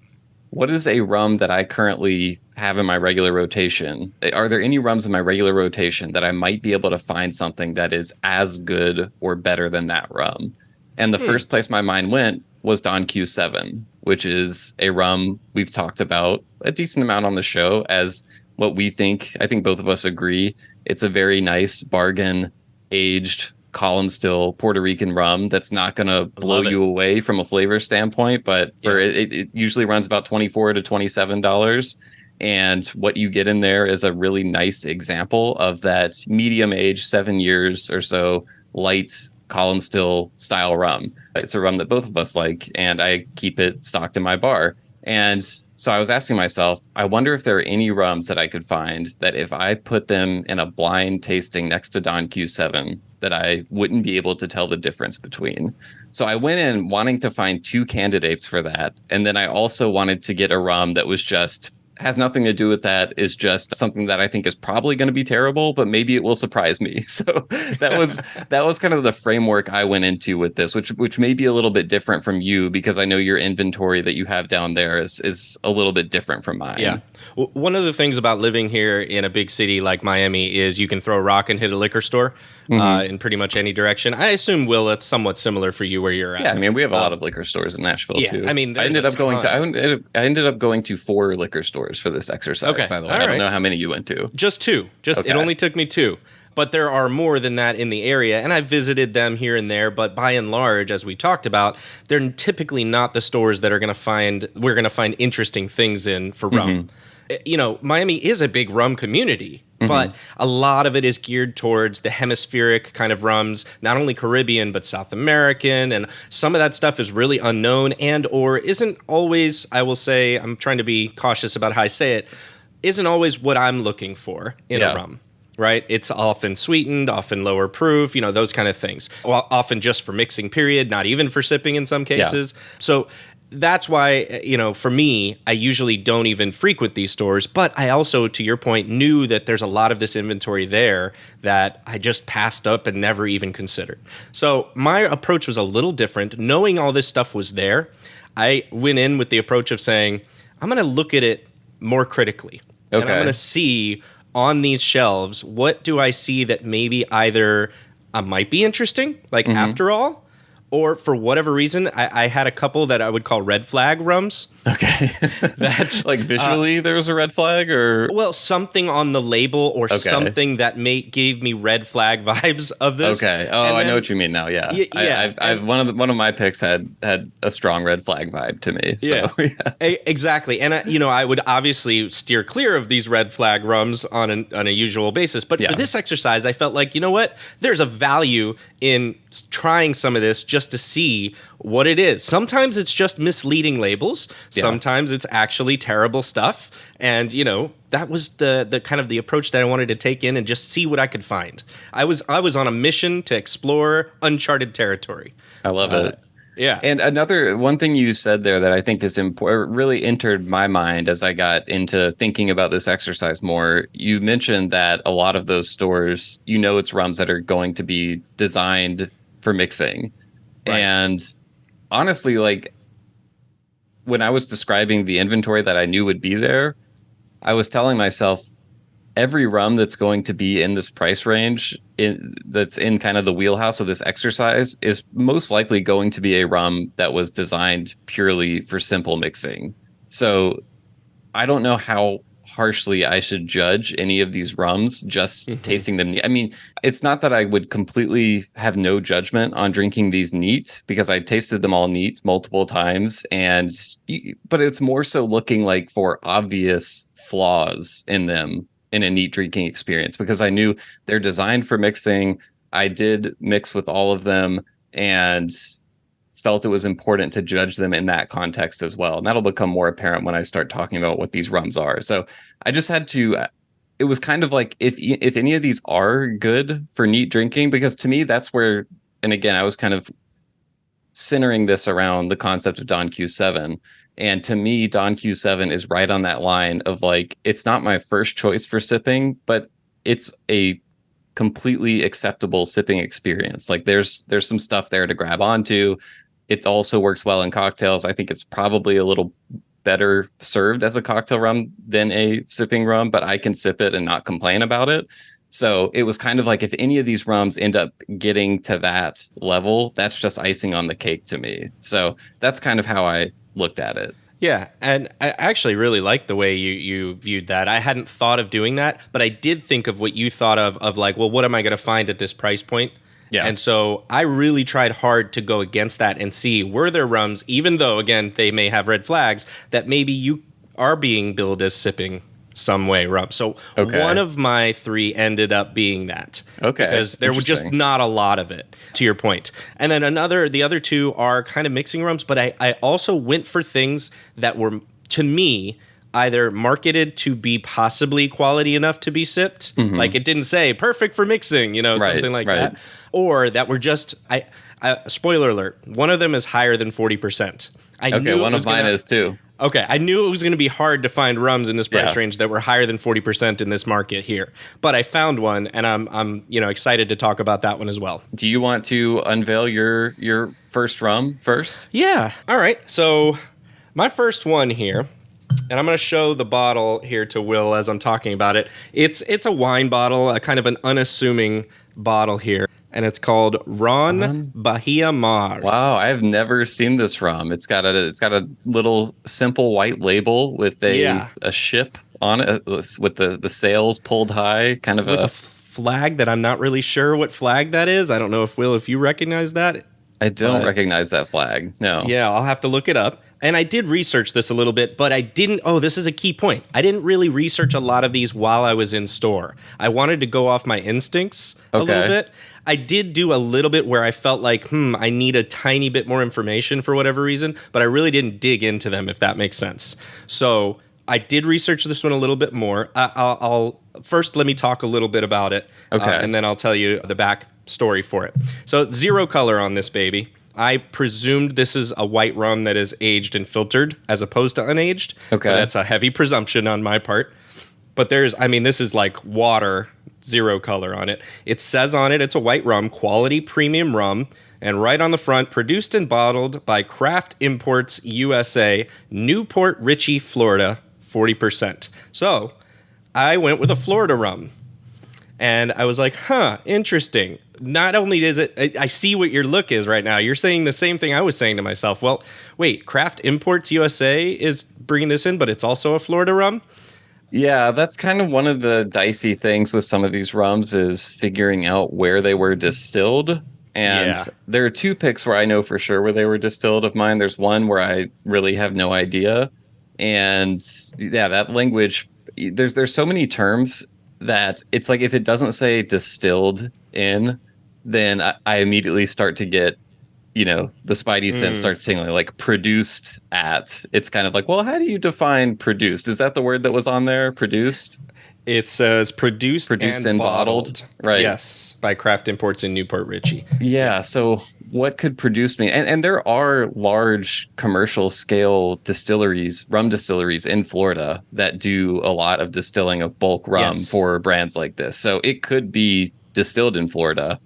what is a rum that I currently have in my regular rotation? Are there any rums in my regular rotation that I might be able to find something that is as good or better than that rum? And the first place my mind went was Don Q7, which is a rum we've talked about a decent amount on the show as what we think. I think both of us agree. It's a very nice bargain aged column still Puerto Rican rum that's not going to blow you away from a flavor standpoint, but for it usually runs about $24 to $27. And what you get in there is a really nice example of that medium age, 7 years or so, light column still style rum. It's a rum that both of us like, and I keep it stocked in my bar. And so I was asking myself, I wonder if there are any rums that I could find that if I put them in a blind tasting next to Don Q7, that I wouldn't be able to tell the difference between. So I went in wanting to find two candidates for that. And then I also wanted to get a rum that was just has nothing to do with that, is just something that I think is probably going to be terrible, but maybe it will surprise me. So that was kind of the framework I went into with this, which may be a little bit different from you, because I know your inventory that you have down there is a little bit different from mine. Yeah. One of the things about living here in a big city like Miami is you can throw a rock and hit a liquor store in pretty much any direction. I assume, Will, it's somewhat similar for you where you're at. Yeah, I mean, we have a lot of liquor stores in Nashville too. I mean, I ended up going to 4 liquor stores for this exercise. Okay. By the way, All I don't right. know how many you went to. Just 2. Okay. It only took me 2. But there are more than that in the area, and I've visited them here and there, but by and large, as we talked about, they're typically not the stores that we're going to find interesting things in for rum. Miami is a big rum community, but a lot of it is geared towards the hemispheric kind of rums, not only Caribbean, but South American. And some of that stuff is really unknown and or isn't always, I will say, I'm trying to be cautious about how I say it, isn't always what I'm looking for in a rum. Right? It's often sweetened, often lower proof, those kind of things. Well, often just for mixing period, not even for sipping in some cases. Yeah. So that's why, for me, I usually don't even frequent these stores. But I also, to your point, knew that there's a lot of this inventory there that I just passed up and never even considered. So my approach was a little different. Knowing all this stuff was there, I went in with the approach of saying, I'm going to look at it more critically. Okay. And I'm going to see on these shelves, what do I see that maybe either might be interesting, like after all, or for whatever reason, I had a couple that I would call red flag rums. Okay. That like visually there was a red flag, or something on the label or something that gave me red flag vibes of this. Okay. Oh, I know what you mean now. Yeah. Yeah. One of my picks had a strong red flag vibe to me. So, yeah. Exactly. And I would obviously steer clear of these red flag rums on a usual basis. But for this exercise, I felt like, you know what? There's a value in trying some of this just to see what it is. Sometimes it's just misleading labels. Yeah. Sometimes it's actually terrible stuff. And, that was the kind of the approach that I wanted to take in and just see what I could find. I was on a mission to explore uncharted territory. I love it. Yeah. And one thing you said there that I think is important, really entered my mind as I got into thinking about this exercise more. You mentioned that a lot of those stores, it's rums that are going to be designed for mixing. Right. And honestly, like when I was describing the inventory that I knew would be there, I was telling myself every rum that's going to be in this price range that's in kind of the wheelhouse of this exercise is most likely going to be a rum that was designed purely for simple mixing. So I don't know how harshly I should judge any of these rums just tasting them. I mean, it's not that I would completely have no judgment on drinking these neat, because I tasted them all neat multiple times, but it's more so looking like for obvious flaws in them in a neat drinking experience, because I knew they're designed for mixing. I did mix with all of them, and felt it was important to judge them in that context as well. And that'll become more apparent when I start talking about what these rums are. So I just had to, it was kind of like, if any of these are good for neat drinking, because to me, that's where, and again, I was kind of centering this around the concept of Don Q7. And to me, Don Q7 is right on that line of like, it's not my first choice for sipping, but it's a completely acceptable sipping experience. Like there's some stuff there to grab onto. It also works well in cocktails. I think it's probably a little better served as a cocktail rum than a sipping rum, but I can sip it and not complain about it. So it was kind of like, if any of these rums end up getting to that level, that's just icing on the cake to me. So that's kind of how I looked at it. Yeah, and I actually really like the way you viewed that. I hadn't thought of doing that, but I did think of what you thought of like, well, what am I going to find at this price point? Yeah. And so I really tried hard to go against that and see, were there rums, even though, again, they may have red flags, that maybe you are being billed as sipping some way rum. So one of my 3 ended up being that. Okay. Because there was just not a lot of it, to your point. And then the other 2 are kind of mixing rums, but I also went for things that were, to me, either marketed to be possibly quality enough to be sipped. Mm-hmm. Like it didn't say perfect for mixing, something like that. Or that were just, spoiler alert, one of them is higher than 40%. One of mine is too. Okay, I knew it was going to be hard to find rums in this price range that were higher than 40% in this market here. But I found one, and I'm excited to talk about that one as well. Do you want to unveil your first rum first? Yeah. All right. So my first one here, and I'm going to show the bottle here to Will as I'm talking about it. It's a wine bottle, a kind of an unassuming bottle here. And it's called Ron Bahia Mar. Wow, I have never seen this rum. It's got a little simple white label with a ship on it with the sails pulled high, kind of with a flag that I'm not really sure what flag that is. I don't know if you recognize that. I don't recognize that flag. No. Yeah, I'll have to look it up. And I did research this a little bit, but I didn't. Oh, this is a key point. I didn't really research a lot of these while I was in store. I wanted to go off my instincts a little bit. I did do a little bit where I felt like, I need a tiny bit more information for whatever reason, but I really didn't dig into them, if that makes sense. So I did research this one a little bit more. I'll first let me talk a little bit about it, and then I'll tell you the back story for it. So 0 color on this baby. I presumed this is a white rum that is aged and filtered as opposed to unaged. Okay. But that's a heavy presumption on my part. But this is like water, 0 color on it. It says on it, it's a white rum, quality premium rum. And right on the front, produced and bottled by Craft Imports USA, Newport Richey, Florida, 40%. So I went with a Florida rum. And I was like, interesting. Not only is it, I see what your look is right now. You're saying the same thing I was saying to myself. Well, wait, Craft Imports USA is bringing this in, but it's also a Florida rum? Yeah, that's kind of one of the dicey things with some of these rums is figuring out where they were distilled. And there are 2 picks where I know for sure where they were distilled of mine. There's one where I really have no idea. And yeah, that language, there's so many terms that it's like if it doesn't say distilled in, then I immediately start to get, the spidey sense starts tingling, like produced at. It's kind of like, well, how do you define produced? Is that the word that was on there? Produced? It says produced and bottled. Right. Yes, by Craft Imports in Newport Richey. Yeah, so what could produce mean? And there are large commercial scale distilleries, rum distilleries in Florida that do a lot of distilling of bulk rum for brands like this. So it could be distilled in Florida.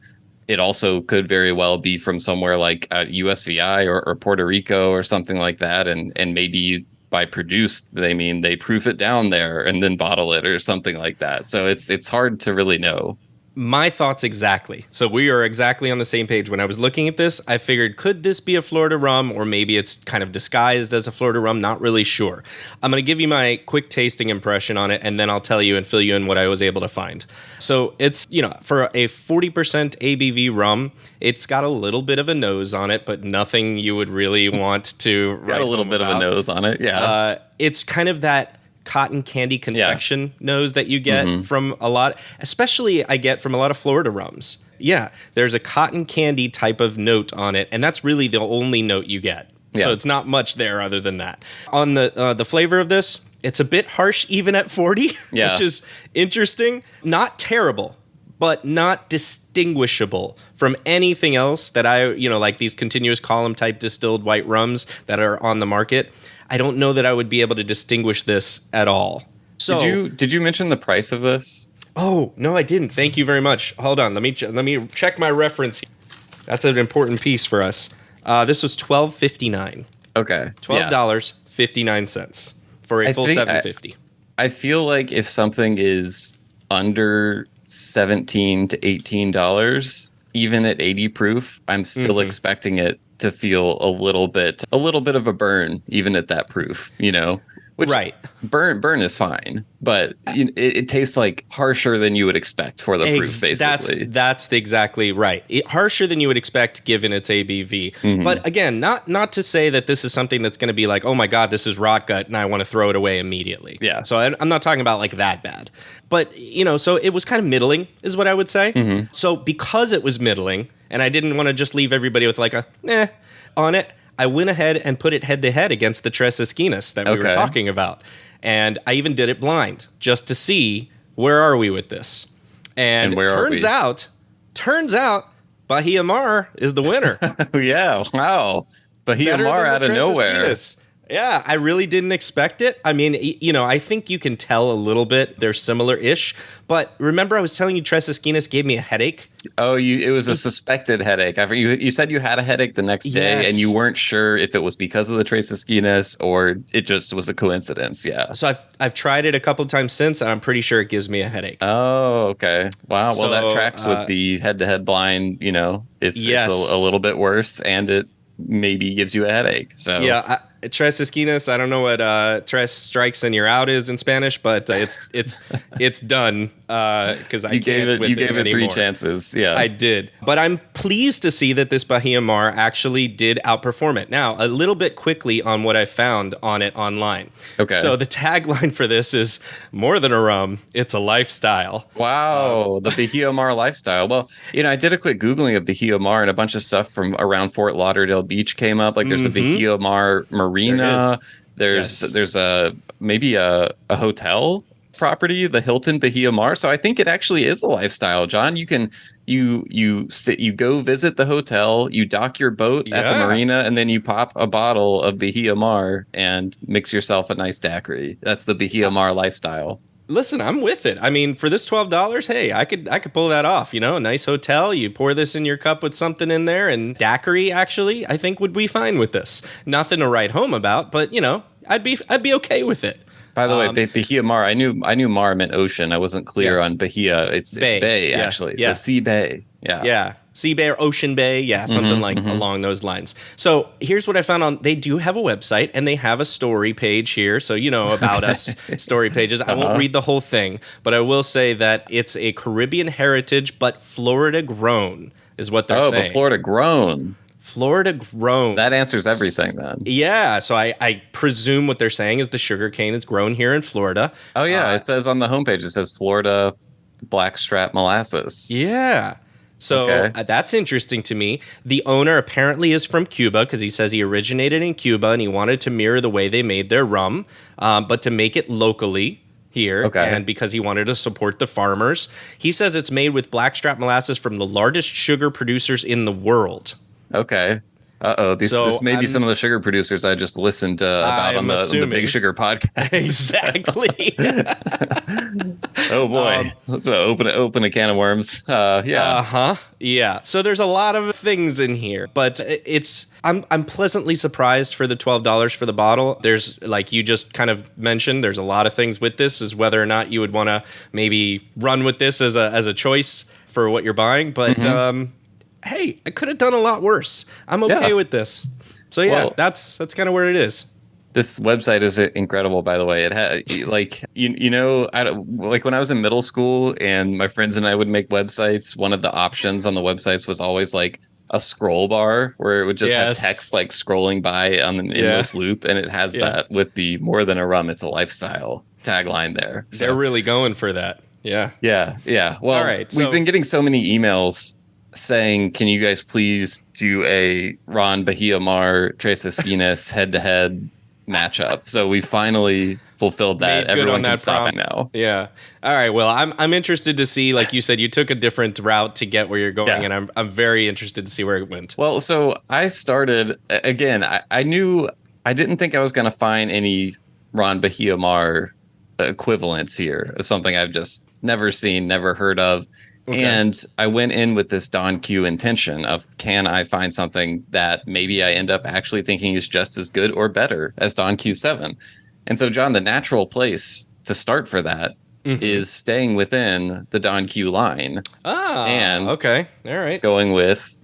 It also could very well be from somewhere like USVI or Puerto Rico or something like that. And maybe by produced, they mean they proof it down there and then bottle it or something like that. So it's hard to really know. My thoughts exactly. So we are exactly on the same page. When I was looking at this, I figured, could this be a Florida rum? Or maybe it's kind of disguised as a Florida rum. Not really sure. I'm going to give you my quick tasting impression on it, and then I'll tell you and fill you in what I was able to find. So it's, for a 40% ABV rum, it's got a little bit of a nose on it, but nothing you would really want to got a little bit of a nose on it, yeah. It's kind of that cotton candy confection nose that you get from a lot, especially I get from a lot of Florida rums. Yeah, there's a cotton candy type of note on it, and that's really the only note you get. Yeah. So it's not much there other than that. On the flavor of this, it's a bit harsh even at 40, which is interesting. Not terrible, but not distinguishable from anything else that like these continuous column type distilled white rums that are on the market. I don't know that I would be able to distinguish this at all. So did you mention the price of this? Oh, no, I didn't. Thank you very much. Hold on. Let me check my reference. That's an important piece for us. This was $12.59. Okay. $12.59 for a full 750. I feel like if something is under $17 to $18, even at 80 proof, I'm still expecting it to feel a little bit of a burn, even at that proof, Which burn is fine, but it tastes like harsher than you would expect for the proof, basically. That's exactly right. Harsher than you would expect given its ABV. But again, not to say that this is something that's going to be like, oh my God, this is rot gut and I want to throw it away immediately. Yeah. So I'm not talking about like that bad. But, so it was kind of middling is what I would say. So because it was middling and I didn't want to just leave everybody with like a on it, I went ahead and put it head-to-head against the Tres Esquinas that we were talking about. And I even did it blind, just to see where are we with this. And turns out, Bahia Mar is the winner. Yeah, wow. Bahia Mar out of nowhere. Esquinas. Yeah, I really didn't expect it. I mean, I think you can tell a little bit. They're similar-ish. But remember I was telling you Tres Esquinas gave me a headache? Oh, it was a suspected headache. You said you had a headache the next day, and you weren't sure if it was because of the Tres Esquinas or it just was a coincidence. Yeah. So I've tried it a couple of times since, and I'm pretty sure it gives me a headache. Oh, okay. Wow. Well, that tracks with the head-to-head blind. It's a little bit worse, and it maybe gives you a headache. So yeah. Tres Esquinas, I don't know what tres strikes and you're out is in Spanish, but it's done because I can't with it anymore. You gave it 3 chances. Yeah, I did. But I'm pleased to see that this Bahia Mar actually did outperform it. Now, a little bit quickly on what I found on it online. Okay. So the tagline for this is more than a rum, it's a lifestyle. Wow, the Bahia Mar lifestyle. Well, I did a quick Googling of Bahia Mar and a bunch of stuff from around Fort Lauderdale Beach came up. Like there's a Bahia Mar marina. There's maybe a hotel property, the Hilton Bahia Mar. So I think it actually is a lifestyle, John. You can you go visit the hotel, you dock your boat at the marina, and then you pop a bottle of Bahia Mar and mix yourself a nice daiquiri. That's the Bahia Mar lifestyle. Listen, I'm with it. I mean, for this $12, hey, I could pull that off. A nice hotel. You pour this in your cup with something in there, and daiquiri actually, I think would be fine with this. Nothing to write home about, but I'd be okay with it. By the way, Bahia Mar, I knew Mar meant ocean. I wasn't clear on Bahia. It's bay actually. Yeah. So sea bay. Yeah. Yeah. Sea Bay or Ocean Bay, something along those lines. So here's what I found on. They do have a website and they have a story page here. So about us story pages. I won't read the whole thing, but I will say that it's a Caribbean heritage, but Florida grown is what they're saying. Oh, but Florida grown. Florida grown. That answers everything then. Yeah. So I presume what they're saying is the sugarcane is grown here in Florida. Oh yeah, it says on the homepage. It says Florida blackstrap molasses. Yeah. So that's interesting to me. The owner apparently is from Cuba because he says he originated in Cuba and he wanted to mirror the way they made their rum, but to make it locally here. And because he wanted to support the farmers. He says it's made with blackstrap molasses from the largest sugar producers in the world. Okay. Uh-oh, this may be some of the sugar producers I just listened about on the Big Sugar podcast. Exactly. Oh boy, let's open a can of worms. Yeah. Yeah. So there's a lot of things in here, but I'm pleasantly surprised for the $12 for the bottle. There's, like you just kind of mentioned, there's a lot of things with this, is whether or not you would want to maybe run with this as a choice for what you're buying, but hey, I could have done a lot worse. I'm okay with this. So that's kind of where it is. This website is incredible, by the way. It had like like when I was in middle school and my friends and I would make websites. One of the options on the websites was always like a scroll bar where it would just have text like scrolling by on an endless loop, and it has that with the more than a rum, it's a lifestyle tagline there. So, They're really going for that. Yeah. Yeah. Well, All right, we've so- been getting so many emails saying, can you guys please do a Ron Bahia Mar Tres Esquinas head-to-head matchup? So we finally fulfilled that. Made good Everyone on can that stop prompt. it now. Yeah. All right. Well, I'm interested to see, like you said, you took a different route to get where you're going, Yeah. and I'm very interested to see where it went. Well, so I started, again, I knew, I didn't think I was going to find any Ron Bahia Mar equivalents here of something I've just never seen, never heard of. Okay. And I went in with this Don Q intention of, can I find something that maybe I end up actually thinking is just as good or better as Don Q7? And so, John, the natural place to start for that is staying within the Don Q line. And okay. All right. going with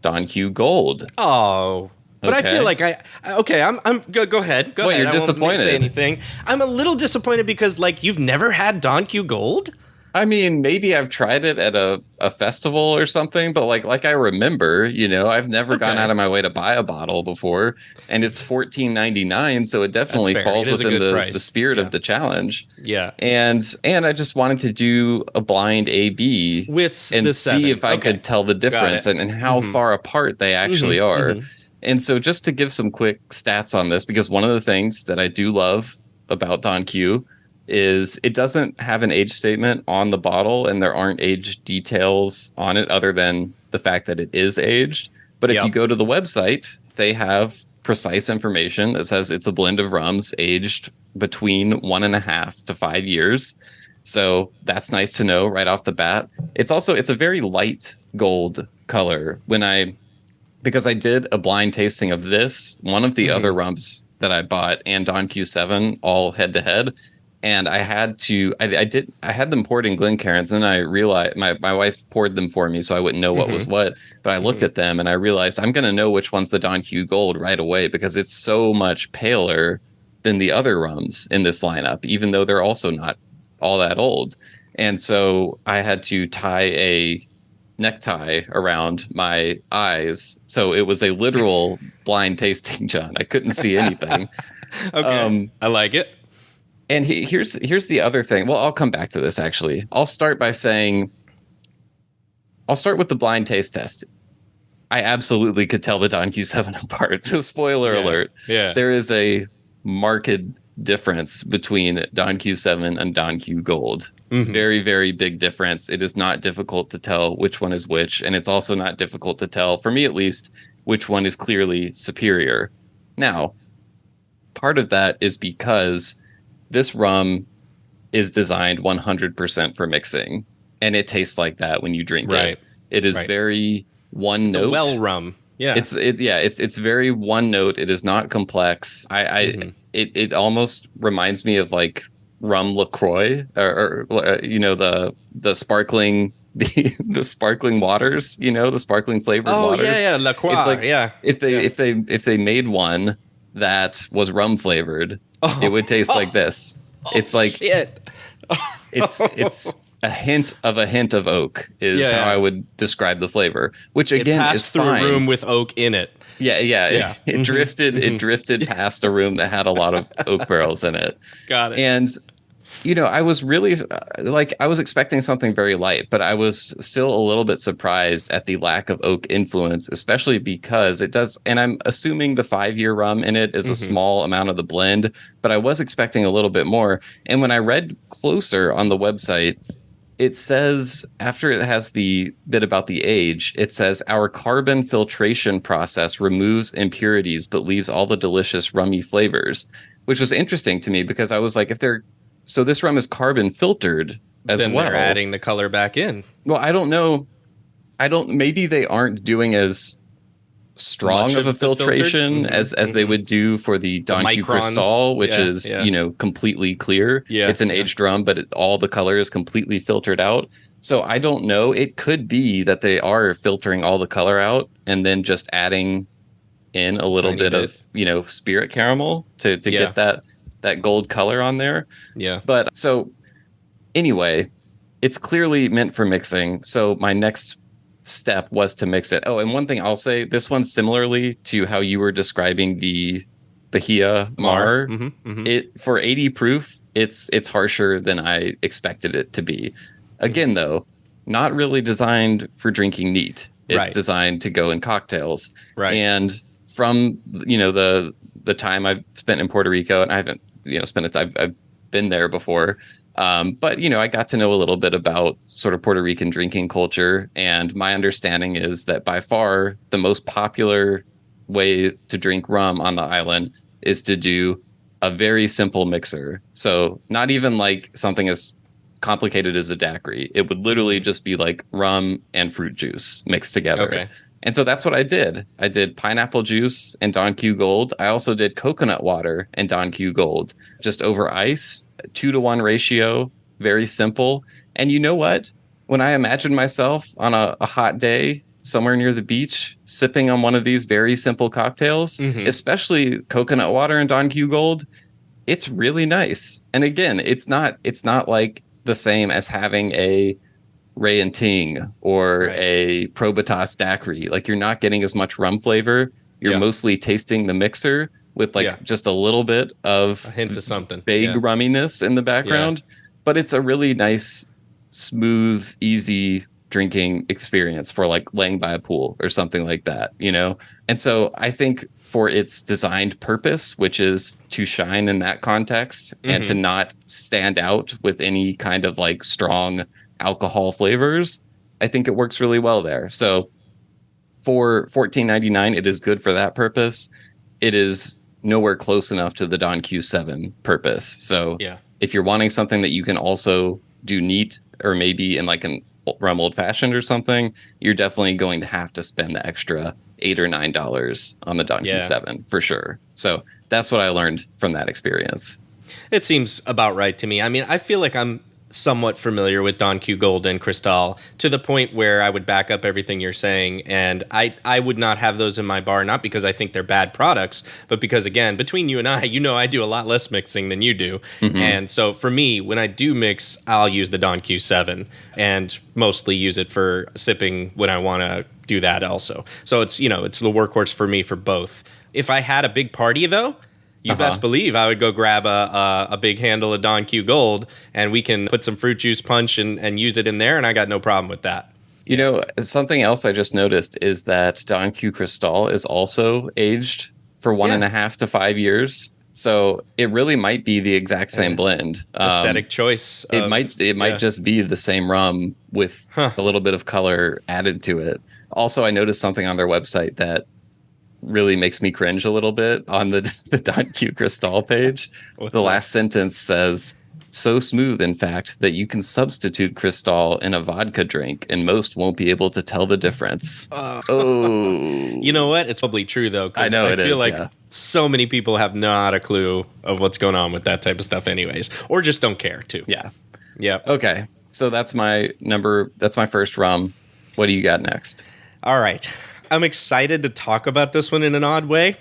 Don Q Gold. Oh. But I feel like I'm go ahead. Go Wait, ahead. you're I disappointed. won't say anything. I'm a little disappointed because, like, you've never had Don Q Gold? I mean, maybe I've tried it at a festival or something, but like I remember, I've never gone out of my way to buy a bottle before, and it's $14.99, so it definitely falls within the spirit of the challenge. Yeah. And I just wanted to do a blind A/B with and the see 7. if I could tell the difference and how far apart they actually are. And so just to give some quick stats on this, because one of the things that I do love about Don Q is it doesn't have an age statement on the bottle, and there aren't age details on it other than the fact that it is aged. But if you go to the website, they have precise information that says it's a blend of rums aged between 1.5 to 5 years. So that's nice to know right off the bat. It's a very light gold color. Because I did a blind tasting of this, one of the other rums that I bought, and Don Q7 all head to head. And I had them poured in Glencairns, and then I realized my wife poured them for me so I wouldn't know what was what. But I looked at them and I realized I'm going to know which one's the Don Q Gold right away, because it's so much paler than the other rums in this lineup, even though they're also not all that old. And so I had to tie a necktie around my eyes. So it was a literal blind tasting, John. I couldn't see anything. Okay. I like it. And here's the other thing. Well, I'll come back to this, actually. I'll start with the blind taste test. I absolutely could tell the Don Q7 apart. So spoiler alert. Yeah. There is a marked difference between Don Q7 and Don Q Gold. Very, very big difference. It is not difficult to tell which one is which. And it's also not difficult to tell, for me at least, which one is clearly superior. Now, part of that is because this rum is designed 100% for mixing, and it tastes like that when you drink it. It is very one note. It's a well rum. Yeah. It's very one note. It is not complex. It almost reminds me of like rum LaCroix or the sparkling the sparkling waters, the sparkling flavored waters. Yeah, LaCroix. It's like if they made one that was rum flavored, it would taste like this. It's like shit. it's a hint of oak is how I would describe the flavor, which again is through fine. a room with oak in it. Yeah. It drifted past a room that had a lot of oak barrels in it. Got it. And I was really I was expecting something very light, but I was still a little bit surprised at the lack of oak influence, especially because it does. And I'm assuming the 5-year rum in it is a small amount of the blend, but I was expecting a little bit more. And when I read closer on the website, it says, after it has the bit about the age, it says our carbon filtration process removes impurities but leaves all the delicious rummy flavors, which was interesting to me because I was like, so this rum is carbon filtered as then well. They're adding the color back in. Well, I don't know. Maybe they aren't doing as strong of a filtration as they would do for the Don Q Cristal, which is completely clear. Yeah, it's an aged rum, but all the color is completely filtered out. So I don't know. It could be that they are filtering all the color out and then just adding in a little bit of spirit caramel to get that gold color on there. Yeah. But so anyway, it's clearly meant for mixing. So my next step was to mix it. Oh, and one thing I'll say, this one, similarly to how you were describing the Bahia Mar, it for 80 proof, It's harsher than I expected it to be. Again, though, not really designed for drinking neat. It's Right. designed to go in cocktails. Right. And from the time I've spent in Puerto Rico, and I haven't spent it. I've been there before. But I got to know a little bit about sort of Puerto Rican drinking culture, and my understanding is that by far the most popular way to drink rum on the island is to do a very simple mixer. So not even like something as complicated as a daiquiri. It would literally just be like rum and fruit juice mixed together. Okay. And so that's what I did. I did pineapple juice and Don Q Gold. I also did coconut water and Don Q Gold, just over ice, 2-to-1 ratio, very simple. And you know what? When I imagine myself on a hot day somewhere near the beach, sipping on one of these very simple cocktails, especially coconut water and Don Q Gold, it's really nice. And again, it's not like the same as having a Ray and Ting or a Probitas daiquiri. Like, you're not getting as much rum flavor. You're mostly tasting the mixer with just a little bit of a hint of something, vague rumminess in the background. But it's a really nice, smooth, easy drinking experience for like laying by a pool or something like that, And so I think for its designed purpose, which is to shine in that context and to not stand out with any kind of like strong alcohol flavors, I think it works really well there. So for $14.99, it is good for that purpose. It is nowhere close enough to the Don Q7 purpose. So if you're wanting something that you can also do neat, or maybe in like an rum old fashioned or something, you're definitely going to have to spend the extra $8 or $9 on the Don Q7 for sure. So that's what I learned from that experience. It seems about right to me. I mean, I feel like I'm somewhat familiar with Don Q Gold and Cristal to the point where I would back up everything you're saying, and I would not have those in my bar, not because I think they're bad products, but because, again, between you and I do a lot less mixing than you do. And so for me, when I do mix, I'll use the Don Q7 and mostly use it for sipping when I want to do that also. So it's it's the workhorse for me for both. If I had a big party, though, you best believe I would go grab a big handle of Don Q Gold, and we can put some fruit juice punch and use it in there, and I got no problem with that. Something else I just noticed is that Don Q Cristal is also aged for 1.5 to 5 years. So it really might be the exact same blend. Aesthetic choice. It might just be the same rum with a little bit of color added to it. Also, I noticed something on their website that really makes me cringe a little bit on the Don Q Cristal page. The last sentence says, "So smooth, in fact, that you can substitute Cristal in a vodka drink, and most won't be able to tell the difference." You know what? It's probably true, though. I know I feel like so many people have not a clue of what's going on with that type of stuff anyways, or just don't care, too. Yeah. Okay. So that's my first rum. What do you got next? All right. I'm excited to talk about this one in an odd way.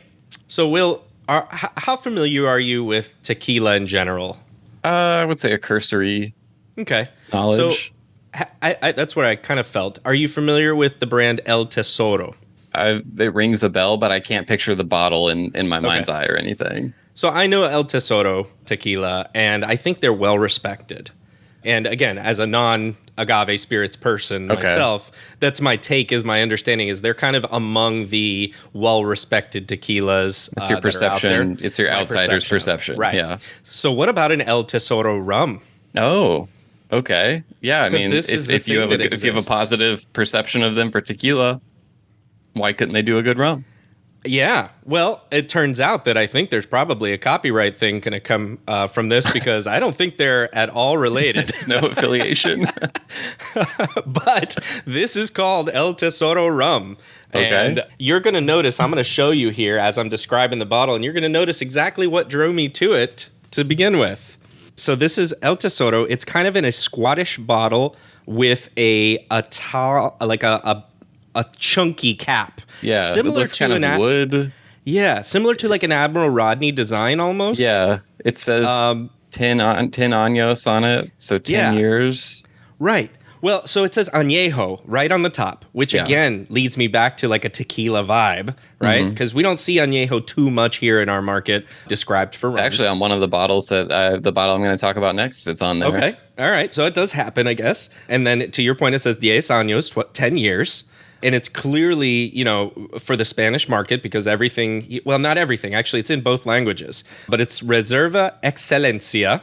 So, Will, how familiar are you with tequila in general? I would say a cursory knowledge. So, that's what I kind of felt. Are you familiar with the brand El Tesoro? It rings a bell, but I can't picture the bottle in my mind's eye or anything. So I know El Tesoro tequila, and I think they're well respected. And again, as a non-agave spirits person myself, that's my take, is my understanding is they're kind of among the well-respected tequilas. It's your perception. It's your outsider's perception. Right. Yeah. So what about an El Tesoro rum? Oh, okay. Yeah, I mean, if you have a positive perception of them for tequila, why couldn't they do a good rum? Yeah. Well, it turns out that I think there's probably a copyright thing going to come from this, because I don't think they're at all related. There's no affiliation. But this is called El Tesoro rum. Okay. And you're going to notice, I'm going to show you here as I'm describing the bottle, and you're going to notice exactly what drew me to it to begin with. So this is El Tesoro. It's kind of in a squattish bottle with a chunky cap. Yeah, it looks kind of wood. Yeah, similar to like an Admiral Rodney design almost. Yeah, it says 10 años on it, so 10 years. Right. Well, so it says añejo right on the top, which again leads me back to like a tequila vibe, right? Because we don't see añejo too much here in our market described for rums. It's actually on one of the bottles that the bottle I'm going to talk about next. It's on there. Okay. All right. So it does happen, I guess. And then to your point, it says 10 años, 10 years. And it's clearly, for the Spanish market because everything, well, not everything. Actually, it's in both languages. But it's Reserva Excelencia.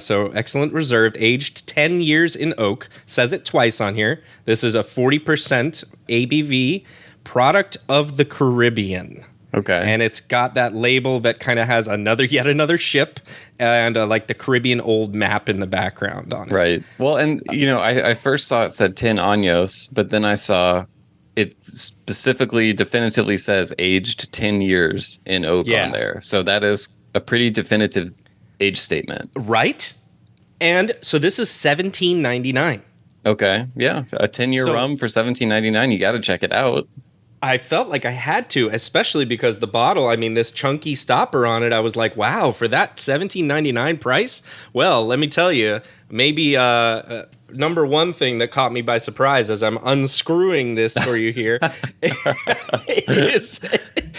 So excellent reserved, aged 10 years in oak. Says it twice on here. This is a 40% ABV product of the Caribbean. Okay. And it's got that label that kind of has yet another ship and like the Caribbean old map in the background on it. Right. Well, and I first saw it said 10 años, but then I saw it specifically definitively says aged 10 years in oak on there. So that is a pretty definitive age statement. Right? And so this is $17.99. Okay. Yeah. A 10-year rum for $17.99. You got to check it out. I felt like I had to, especially because the bottle, this chunky stopper on it, I was like, wow, for that $17.99 price? Well, let me tell you, maybe number one thing that caught me by surprise as I'm unscrewing this for you here is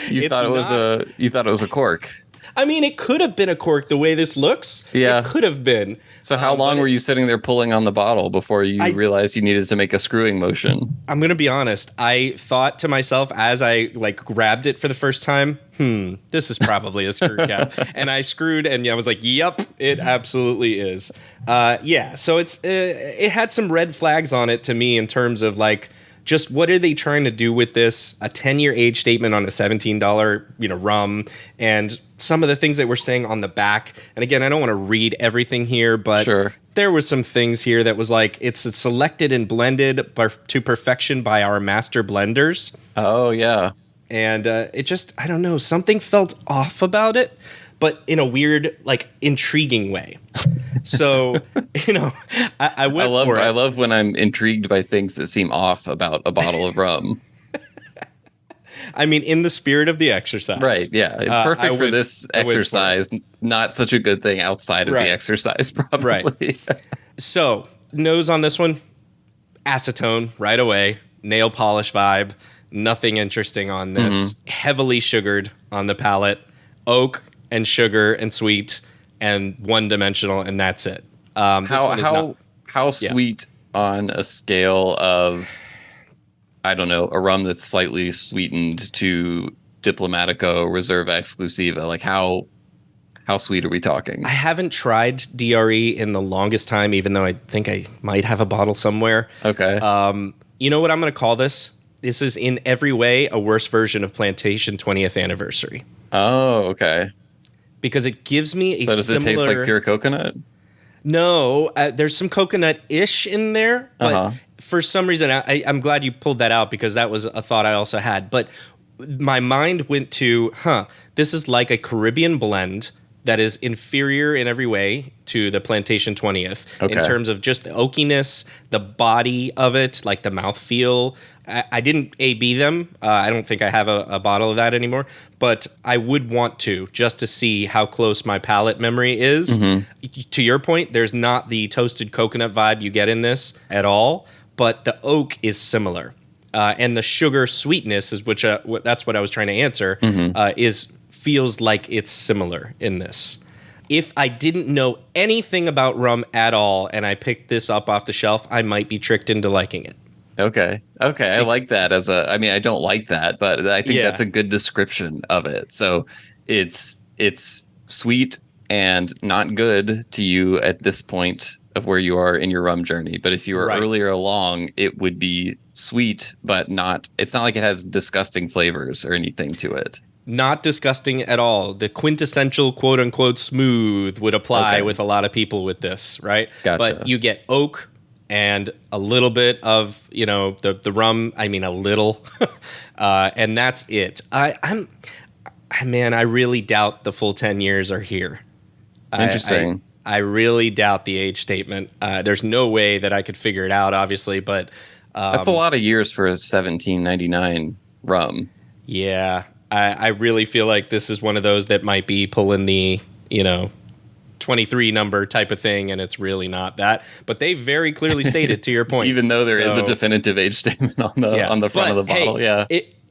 you thought it was a cork. It could have been a cork the way this looks. Yeah. It could have been. So how long were you sitting there pulling on the bottle before you realized you needed to make a screwing motion? I'm going to be honest. I thought to myself as I grabbed it for the first time, this is probably a screw cap. And I screwed and I was like, yep, it absolutely is. So it had some red flags on it to me in terms of just what are they trying to do with this? A 10-year age statement on a $17, rum, and some of the things that we're saying on the back. And again, I don't want to read everything here, but there were some things here that was it's selected and blended to perfection by our master blenders. Oh, yeah. And it just, I don't know, something felt off about it, but in a weird, intriguing way. So, I went for it. I love when I'm intrigued by things that seem off about a bottle of rum. In the spirit of the exercise. Right, yeah. It's perfect for this exercise. Not such a good thing outside of the exercise, probably. Right. So, nose on this one, acetone right away. Nail polish vibe. Nothing interesting on this. Heavily sugared on the palate. Oak and sugar and sweet and one-dimensional, and that's it. How sweet on a scale of, I don't know, a rum that's slightly sweetened to Diplomatico Reserva Exclusiva? How sweet are we talking? I haven't tried DRE in the longest time, even though I think I might have a bottle somewhere. Okay. You know what I'm going to call this? This is in every way a worse version of Plantation 20th Anniversary. Oh, okay. Because it gives me a similar... So does it taste like pure coconut? No, there's some coconut-ish in there, but for some reason, I'm glad you pulled that out because that was a thought I also had. But my mind went to, this is like a Caribbean blend that is inferior in every way to the Plantation 20th in terms of just the oakiness, the body of it, like the mouthfeel. I didn't A-B them. I don't think I have a bottle of that anymore, but I would want to just to see how close my palate memory is. To your point, there's not the toasted coconut vibe you get in this at all, but the oak is similar. And the sugar sweetness is that's what I was trying to answer, feels like it's similar in this. If I didn't know anything about rum at all and I picked this up off the shelf, I might be tricked into liking it. Okay. I like that I don't like that, but I think that's a good description of it. So it's sweet and not good to you at this point of where you are in your rum journey. But if you were earlier along, it would be sweet, but it's not like it has disgusting flavors or anything to it. Not disgusting at all. The quintessential quote unquote smooth would apply with a lot of people with this, right? Gotcha. But you get oak and a little bit of, the rum, a little, and that's it. I really doubt the full 10 years are here. Interesting. I really doubt the age statement. There's no way that I could figure it out, obviously, but... that's a lot of years for a $17.99 rum. Yeah. I really feel like this is one of those that might be pulling the, 23 number type of thing, and it's really not that. But they very clearly stated, to your point. Even though there is a definitive age statement on the front of the bottle,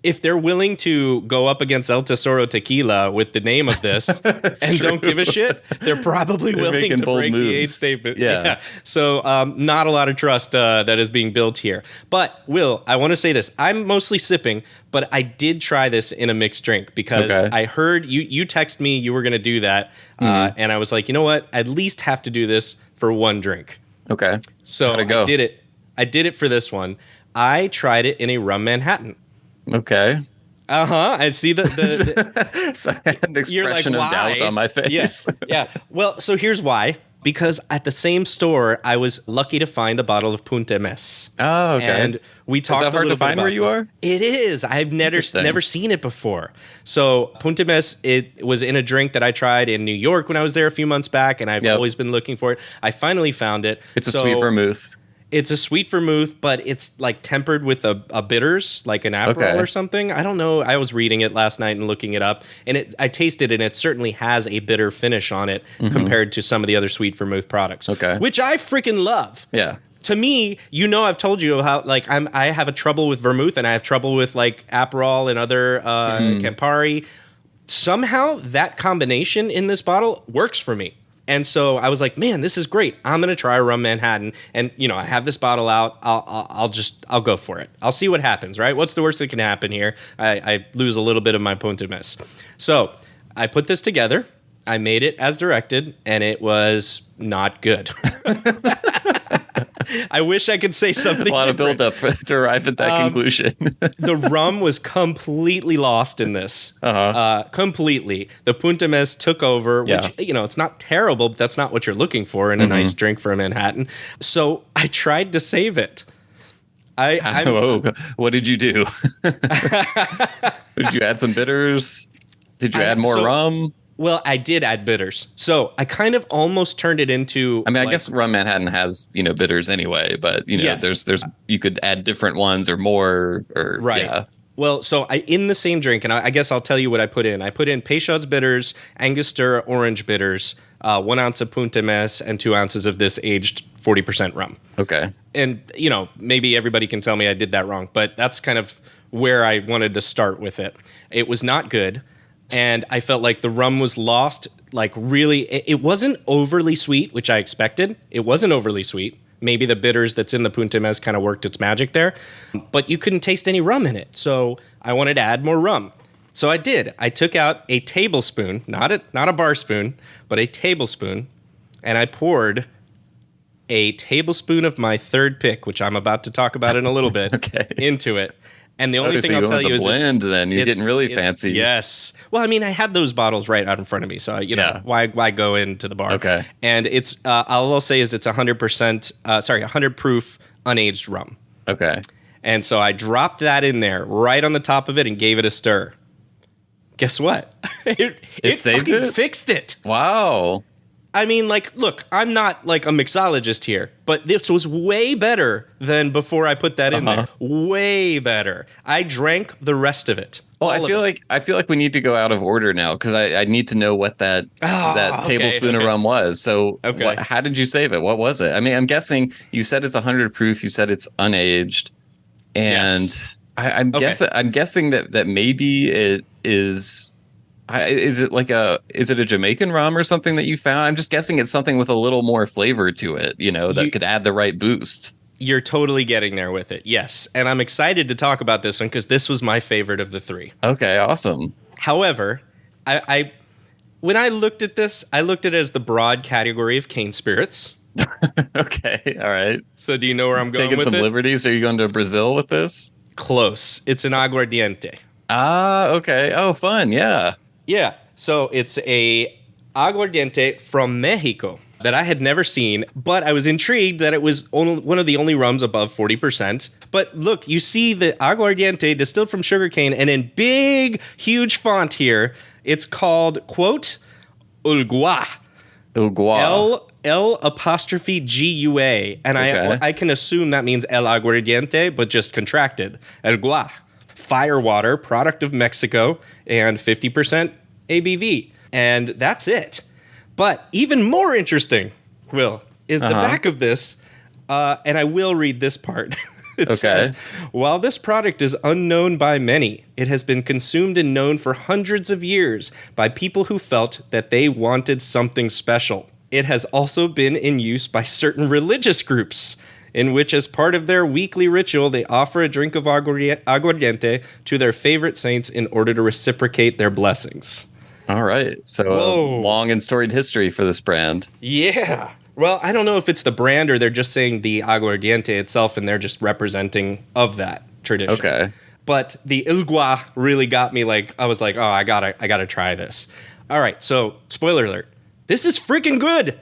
If they're willing to go up against El Tesoro Tequila with the name of this and don't give a shit, they're probably willing to break the age statement. Yeah. So not a lot of trust that is being built here. But, Will, I want to say this. I'm mostly sipping, but I did try this in a mixed drink because I heard you text me you were going to do that. And I was like, you know what? I at least have to do this for one drink. Okay. So I did it. I did it for this one. I tried it in a rum Manhattan. Okay. I see the so I had an expression of doubt on my face. Yes. Yeah. Well, so here's why. Because at the same store, I was lucky to find a bottle of Punta Mes. Oh, okay. And we talked a little bit about Is that hard to find where you are? It is. I've never seen it before. So Punta Mes, it was in a drink that I tried in New York when I was there a few months back, and I've always been looking for it. I finally found it. It's a sweet vermouth. It's a sweet vermouth, but it's like tempered with a bitters, like an Aperol or something. I don't know. I was reading it last night and looking it up, and I tasted it, and it certainly has a bitter finish on it compared to some of the other sweet vermouth products, which I freaking love. Yeah. To me, I've told you how like I have a trouble with vermouth, and I have trouble with like Aperol and other Campari. Somehow that combination in this bottle works for me. And so I was like, man, this is great. I'm going to try a rum Manhattan. And, I have this bottle out. I'll go for it. I'll see what happens, right? What's the worst that can happen here? I lose a little bit of my Punta Mes. So I put this together. I made it as directed, and it was not good. I wish I could say something. A lot of buildup to arrive at that conclusion. The rum was completely lost in this. Completely. The Punta Mes took over, which, it's not terrible, but that's not what you're looking for in a nice drink for a Manhattan. So I tried to save it. What did you do? Did you add some bitters? Did you add more rum? Well, I did add bitters. So I kind of almost turned it into... I guess rum Manhattan has, bitters anyway, but, there's you could add different ones or more. Right. Yeah. Well, so in the same drink, and I guess I'll tell you what I put in. I put in Peychaud's bitters, Angostura orange bitters, 1 ounce of Punta Mes, and 2 ounces of this aged 40% rum. Okay. And, maybe everybody can tell me I did that wrong, but that's kind of where I wanted to start with it. It was not good. And I felt like the rum was lost, like really, it wasn't overly sweet, which I expected. It wasn't overly sweet. Maybe the bitters that's in the Punta Mes kind of worked its magic there. But you couldn't taste any rum in it. So I wanted to add more rum. So I did. I took out a tablespoon, not a bar spoon, but a tablespoon. And I poured a tablespoon of my third pick, which I'm about to talk about in a little bit, into it. And the only thing I'll tell you is blend. Then you're getting really fancy. Yes. Well, I had those bottles right out in front of me, so why go into the bar? Okay. And it's all I'll say is it's 100 proof unaged rum. Okay. And so I dropped that in there right on the top of it and gave it a stir. Guess what? it saved fucking it? fixed it. Wow. Look, I'm not like a mixologist here, but this was way better than before I put that in there. Way better. I drank the rest of it. Well, I feel like we need to go out of order now because I need to know what that tablespoon of rum was. So how did you save it? What was it? I'm guessing you said it's 100 proof. You said it's unaged, and yes. I'm guessing that maybe it is. Is it a Jamaican rum or something that you found? I'm just guessing it's something with a little more flavor to it, that could add the right boost. You're totally getting there with it, yes. And I'm excited to talk about this one because this was my favorite of the three. Okay, awesome. However, when I looked at this, I looked at it as the broad category of cane spirits. Okay, all right. So do you know where I'm going with it? Taking some liberties? Are you going to Brazil with this? Close. It's an aguardiente. Ah, okay. Oh, fun, yeah. Yeah, so it's a aguardiente from Mexico that I had never seen, but I was intrigued that it was one of the only rums above 40%. But look, you see the aguardiente distilled from sugarcane, and in big, huge font here, it's called, quote, Ulgua. L apostrophe G-U-A. And I can assume that means El Aguardiente, but just contracted. Ulgua. Firewater, product of Mexico, and 50% ABV. And that's it. But even more interesting, Will, is the back of this, and I will read this part. It says, while this product is unknown by many, it has been consumed and known for hundreds of years by people who felt that they wanted something special. It has also been in use by certain religious groups, in which, as part of their weekly ritual, they offer a drink of aguardiente to their favorite saints in order to reciprocate their blessings. All right. So a long and storied history for this brand. Yeah. Well, I don't know if it's the brand or they're just saying the aguardiente itself and they're just representing of that tradition. Okay. But the Ilgua really got me I was like, oh, I gotta try this. All right. So spoiler alert. This is freaking good.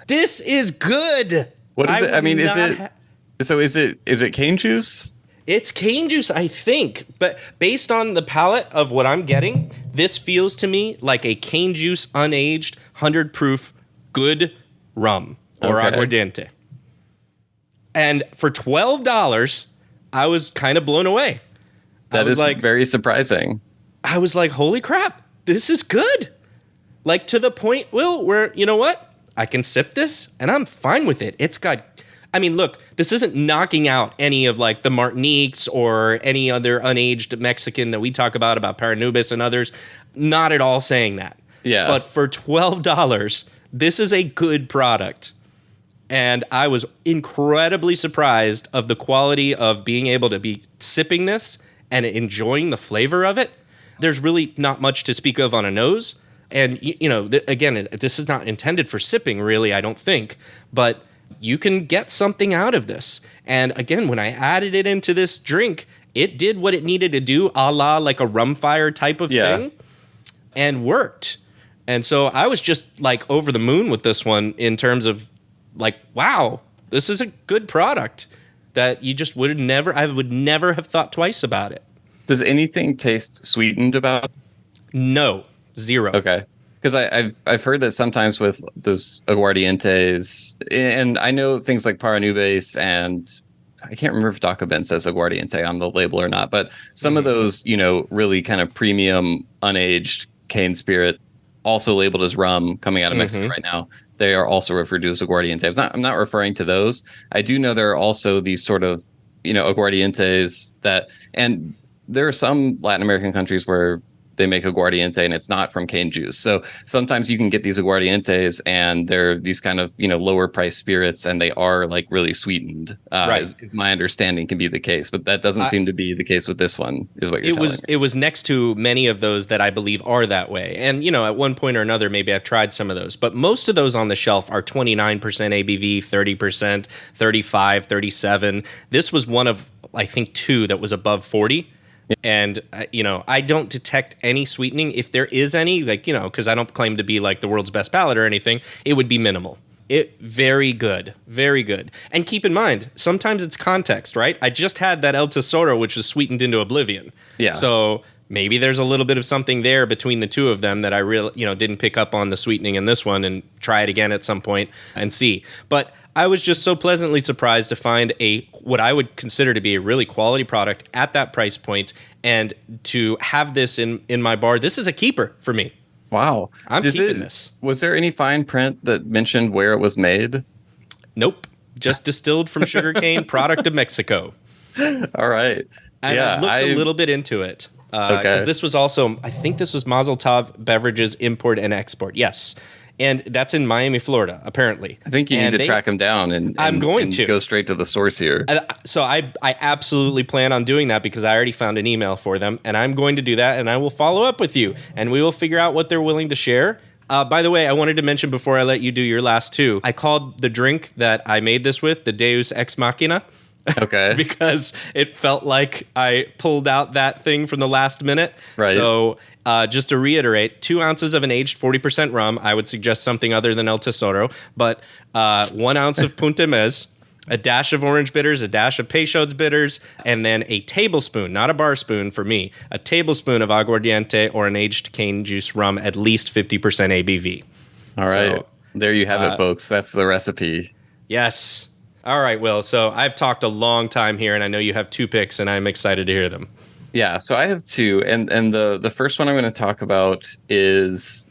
This is good. What is it? I mean, is it cane juice? It's cane juice, I think. But based on the palate of what I'm getting, this feels to me like a cane juice unaged 100 proof good rum or aguardiente. And for $12, I was kind of blown away. That is very surprising. I was like, holy crap, this is good. Like to the point, Will, where, you know what? I can sip this and I'm fine with it. It's got, I mean, look, this isn't knocking out any of like the Martiniques or any other unaged Mexican that we talk about Paranubis and others. Not at all saying that. Yeah. But for $12, this is a good product. And I was incredibly surprised of the quality of being able to be sipping this and enjoying the flavor of it. There's really not much to speak of on a nose. And, again, this is not intended for sipping, really, I don't think. But you can get something out of this. And, again, when I added it into this drink, it did what it needed to do, a la like a rum fire type of thing, and worked. And so I was just like over the moon with this one in terms of like, wow, this is a good product that you just I would never have thought twice about it. Does anything taste sweetened about it? No, zero. Okay. Because I've heard that sometimes with those aguardientes, and I know things like Paranubes, and I can't remember if Dacaben says aguardiente on the label or not, but some of those, really kind of premium unaged cane spirit, also labeled as rum, coming out of Mexico right now, they are also referred to as aguardiente. I'm not referring to those. I do know there are also these sort of, aguardientes that, and there are some Latin American countries where they make aguardiente and it's not from cane juice. So sometimes you can get these aguardientes and they're these kind of, lower price spirits and they are like really sweetened. Right. Is my understanding can be the case, but that doesn't seem to be the case with this one, is what you're telling me. It was next to many of those that I believe are that way. And, at one point or another, maybe I've tried some of those, but most of those on the shelf are 29% ABV, 30%, 35, 37. This was one of, I think, two that was above 40. And, I don't detect any sweetening. If there is any, because I don't claim to be like the world's best palate or anything, it would be minimal. Very good. Very good. And keep in mind, sometimes it's context, right? I just had that El Tesoro, which was sweetened into oblivion. Yeah. So maybe there's a little bit of something there between the two of them that I really, didn't pick up on the sweetening in this one and try it again at some point and see. But I was just so pleasantly surprised to find what I would consider to be a really quality product at that price point, and to have this in my bar. This is a keeper for me. Wow. I'm keeping this. Was there any fine print that mentioned where it was made? Nope. Just distilled from sugarcane, product of Mexico. All right. And I looked a little bit into it. Because this was also, I think this was Mazel Tov Beverages Import and Export. Yes. And that's in Miami, Florida, apparently. I think you need to track them down and go straight to the source here. So I absolutely plan on doing that because I already found an email for them, and I'm going to do that, and I will follow up with you, and we will figure out what they're willing to share. By the way, I wanted to mention before I let you do your last two, I called the drink that I made this with the Deus Ex Machina. Okay. Because it felt like I pulled out that thing from the last minute. Right. So just to reiterate, 2 ounces of an aged 40% rum. I would suggest something other than El Tesoro. But 1 ounce of Punta Mez, a dash of orange bitters, a dash of Peychaud's bitters, and then a tablespoon, not a bar spoon for me, a tablespoon of aguardiente or an aged cane juice rum, at least 50% ABV. All right. So, there you have it, folks. That's the recipe. Yes. All right, Will. So I've talked a long time here, and I know you have 2 picks, and I'm excited to hear them. Yeah, so I have 2, and the first one I'm going to talk about is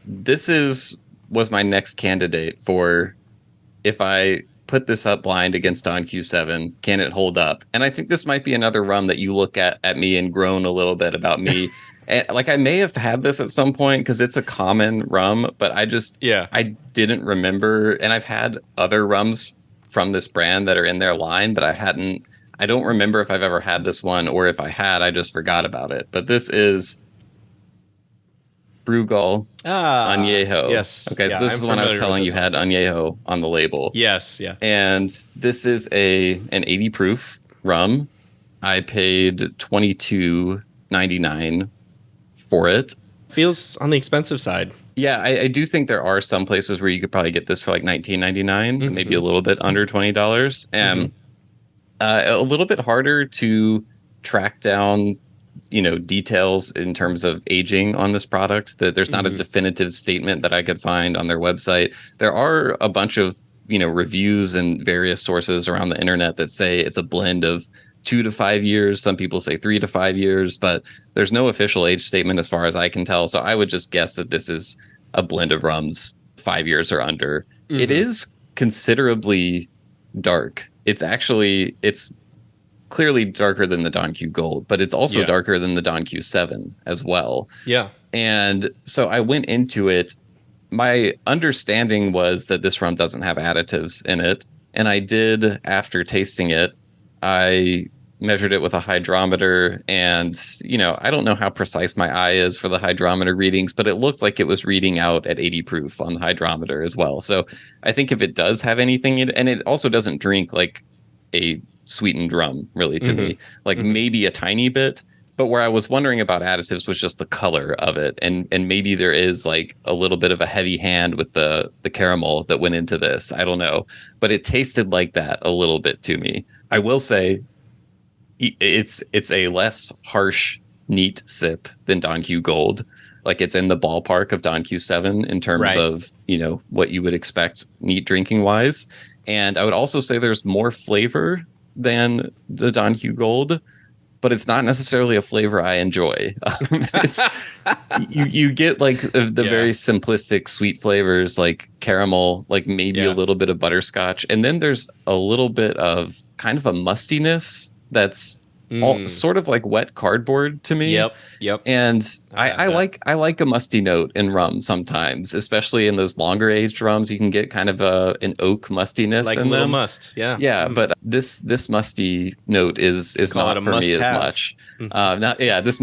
was my next candidate for if I put this up blind against Don Q7, can it hold up? And I think this might be another rum that you look at me and groan a little bit about me. And, like, I may have had this at some point because it's a common rum, but I didn't remember. And I've had other rums from this brand that are in their line, but I don't remember if I've ever had this one, or if I had, I just forgot about it. But this is Brugal Añejo. Yes. Okay, so this is the one I was telling you had Añejo on the label. Yes, yeah. And this is an 80 proof rum. I paid $22.99 for it. Feels on the expensive side. Yeah, I do think there are some places where you could probably get this for like $19.99, maybe a little bit under $20. And a little bit harder to track down, details in terms of aging on this product. That there's not a definitive statement that I could find on their website. There are a bunch of reviews and various sources around the internet that say it's a blend of 2 to 5 years. Some people say 3 to 5 years, but there's no official age statement as far as I can tell. So I would just guess that this is a blend of rums 5 years or under. It is considerably dark. It's clearly darker than the Don Q Gold, but it's also darker than the Don Q7 as well. Yeah. And so I went into it. My understanding was that this rum doesn't have additives in it. And I did, after tasting it, I measured it with a hydrometer, and I don't know how precise my eye is for the hydrometer readings, but it looked like it was reading out at 80 proof on the hydrometer as well. So I think if it does have anything in it, and it also doesn't drink like a sweetened rum really to me, like maybe a tiny bit, but where I was wondering about additives was just the color of it, and maybe there is like a little bit of a heavy hand with the caramel that went into this. I don't know, but it tasted like that a little bit to me. I will say it's a less harsh, neat sip than Don Q Gold. Like, it's in the ballpark of Don Q7 in terms of, what you would expect neat drinking wise. And I would also say there's more flavor than the Don Q Gold, but it's not necessarily a flavor I enjoy. You get like the very simplistic sweet flavors like caramel, like maybe a little bit of butterscotch. And then there's a little bit of kind of a mustiness that's all sort of like wet cardboard to me. Yep. And I like a musty note in rum sometimes, especially in those longer aged rums. You can get kind of an oak mustiness, like in a little them. Must. Yeah. But this musty note is not for me as much. This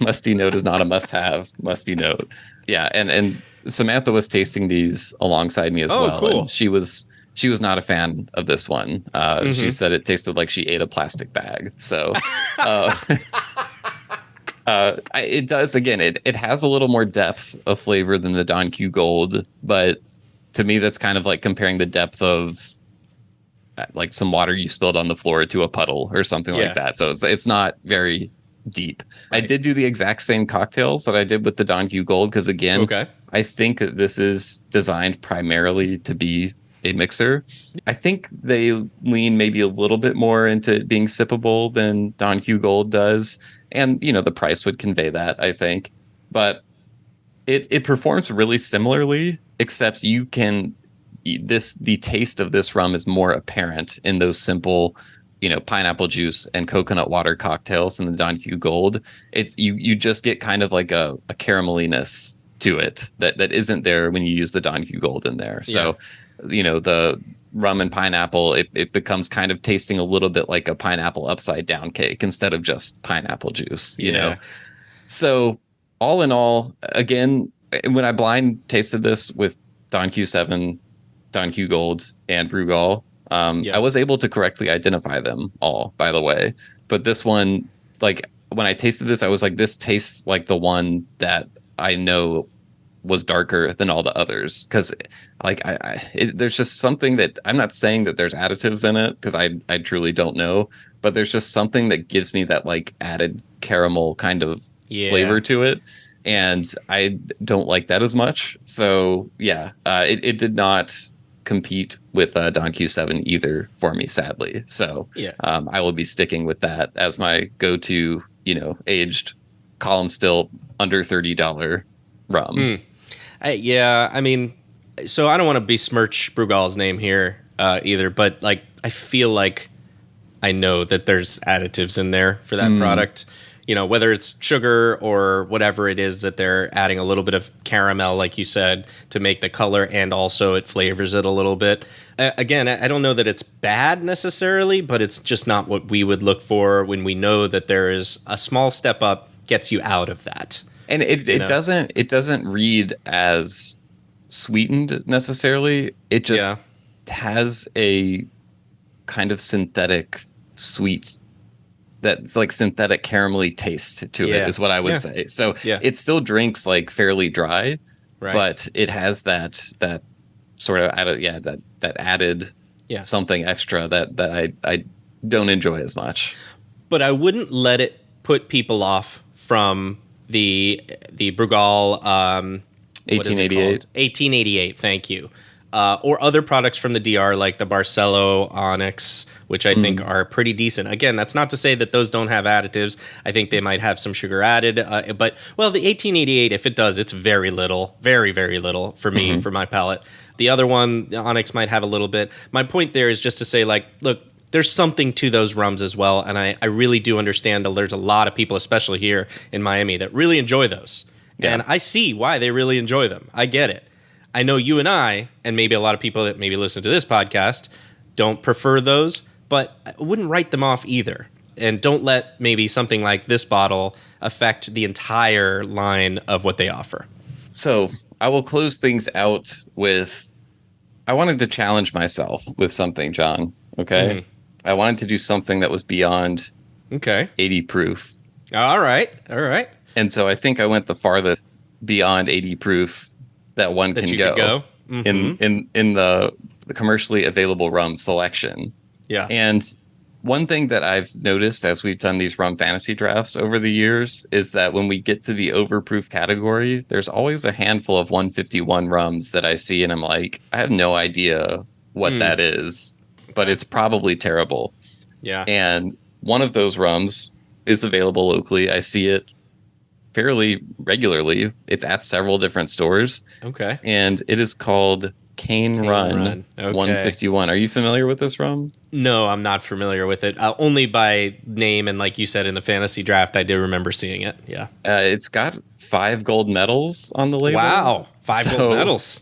musty note is not a must have musty note. Yeah, and Samantha was tasting these alongside me as well. Cool. And she was not a fan of this one. She said it tasted like she ate a plastic bag. So it does, again, it has a little more depth of flavor than the Don Q Gold, but to me that's kind of like comparing the depth of like some water you spilled on the floor to a puddle or something like that. So it's not very deep. Right. I did do the exact same cocktails that I did with the Don Q Gold because, again, I think that this is designed primarily to be a mixer. I think they lean maybe a little bit more into being sippable than Don Q Gold does, and the price would convey that, I think. But it performs really similarly, except the taste of this rum is more apparent in those simple pineapple juice and coconut water cocktails than the Don Q Gold. It's you just get kind of like a carameliness to it that isn't there when you use the Don Q Gold in there. So the rum and pineapple, it becomes kind of tasting a little bit like a pineapple upside down cake instead of just pineapple juice, you know? So all in all, again, when I blind tasted this with Don Q7, Don Q Gold, and Brugal, I was able to correctly identify them all, by the way. But this one, like, when I tasted this, I was like, this tastes like the one that I know was darker than all the others, because like there's just something that I'm not saying that there's additives in it, because I truly don't know, but there's just something that gives me that like added caramel kind of flavor to it, and I don't like that as much. So it did not compete with Don Q7 either for me, sadly. So I will be sticking with that as my go-to, aged column still under $30 rum. I mean, so I don't want to besmirch Brugal's name here either, but like I feel like I know that there's additives in there for that product. You know, whether it's sugar or whatever it is that they're adding a little bit of caramel, like you said, to make the color, and also it flavors it a little bit. Again, I don't know that it's bad necessarily, but it's just not what we would look for when we know that there is a small step up gets you out of that. And it doesn't read as sweetened necessarily. It just has a kind of synthetic sweet, that's like synthetic caramelly taste to it is what I would say. So it still drinks like fairly dry, but it has that sort of that added something extra that I don't enjoy as much. But I wouldn't let it put people off from the Brugal 1888. 1888, thank you. Or other products from the DR like the Barcelo Onyx, which I think are pretty decent. Again, that's not to say that those don't have additives. I think they might have some sugar added. But the 1888, if it does, it's very little, very, very little for me, for my palate. The other one, the Onyx, might have a little bit. My point there is just to say, like, look, there's something to those rums as well. And I really do understand that there's a lot of people, especially here in Miami, that really enjoy those. Yeah. And I see why they really enjoy them. I get it. I know you and I, and maybe a lot of people that maybe listen to this podcast, don't prefer those, but I wouldn't write them off either. And don't let maybe something like this bottle affect the entire line of what they offer. So I will close things out with, I wanted to challenge myself with something, John. Okay. I wanted to do something that was beyond 80 proof. All right. And so I think I went the farthest beyond 80 proof that one can go, in the commercially available rum selection. Yeah. And one thing that I've noticed as we've done these rum fantasy drafts over the years is that when we get to the overproof category, there's always a handful of 151 rums that I see and I'm like, I have no idea what that is, but it's probably terrible. Yeah. And one of those rums is available locally. I see it fairly regularly. It's at several different stores. Okay. And it is called Cane Run. 151. Are you familiar with this rum? No, I'm not familiar with it. Only by name, and like you said in the fantasy draft, I did remember seeing it. Yeah. It's got 5 gold medals on the label. Wow. 5 gold medals.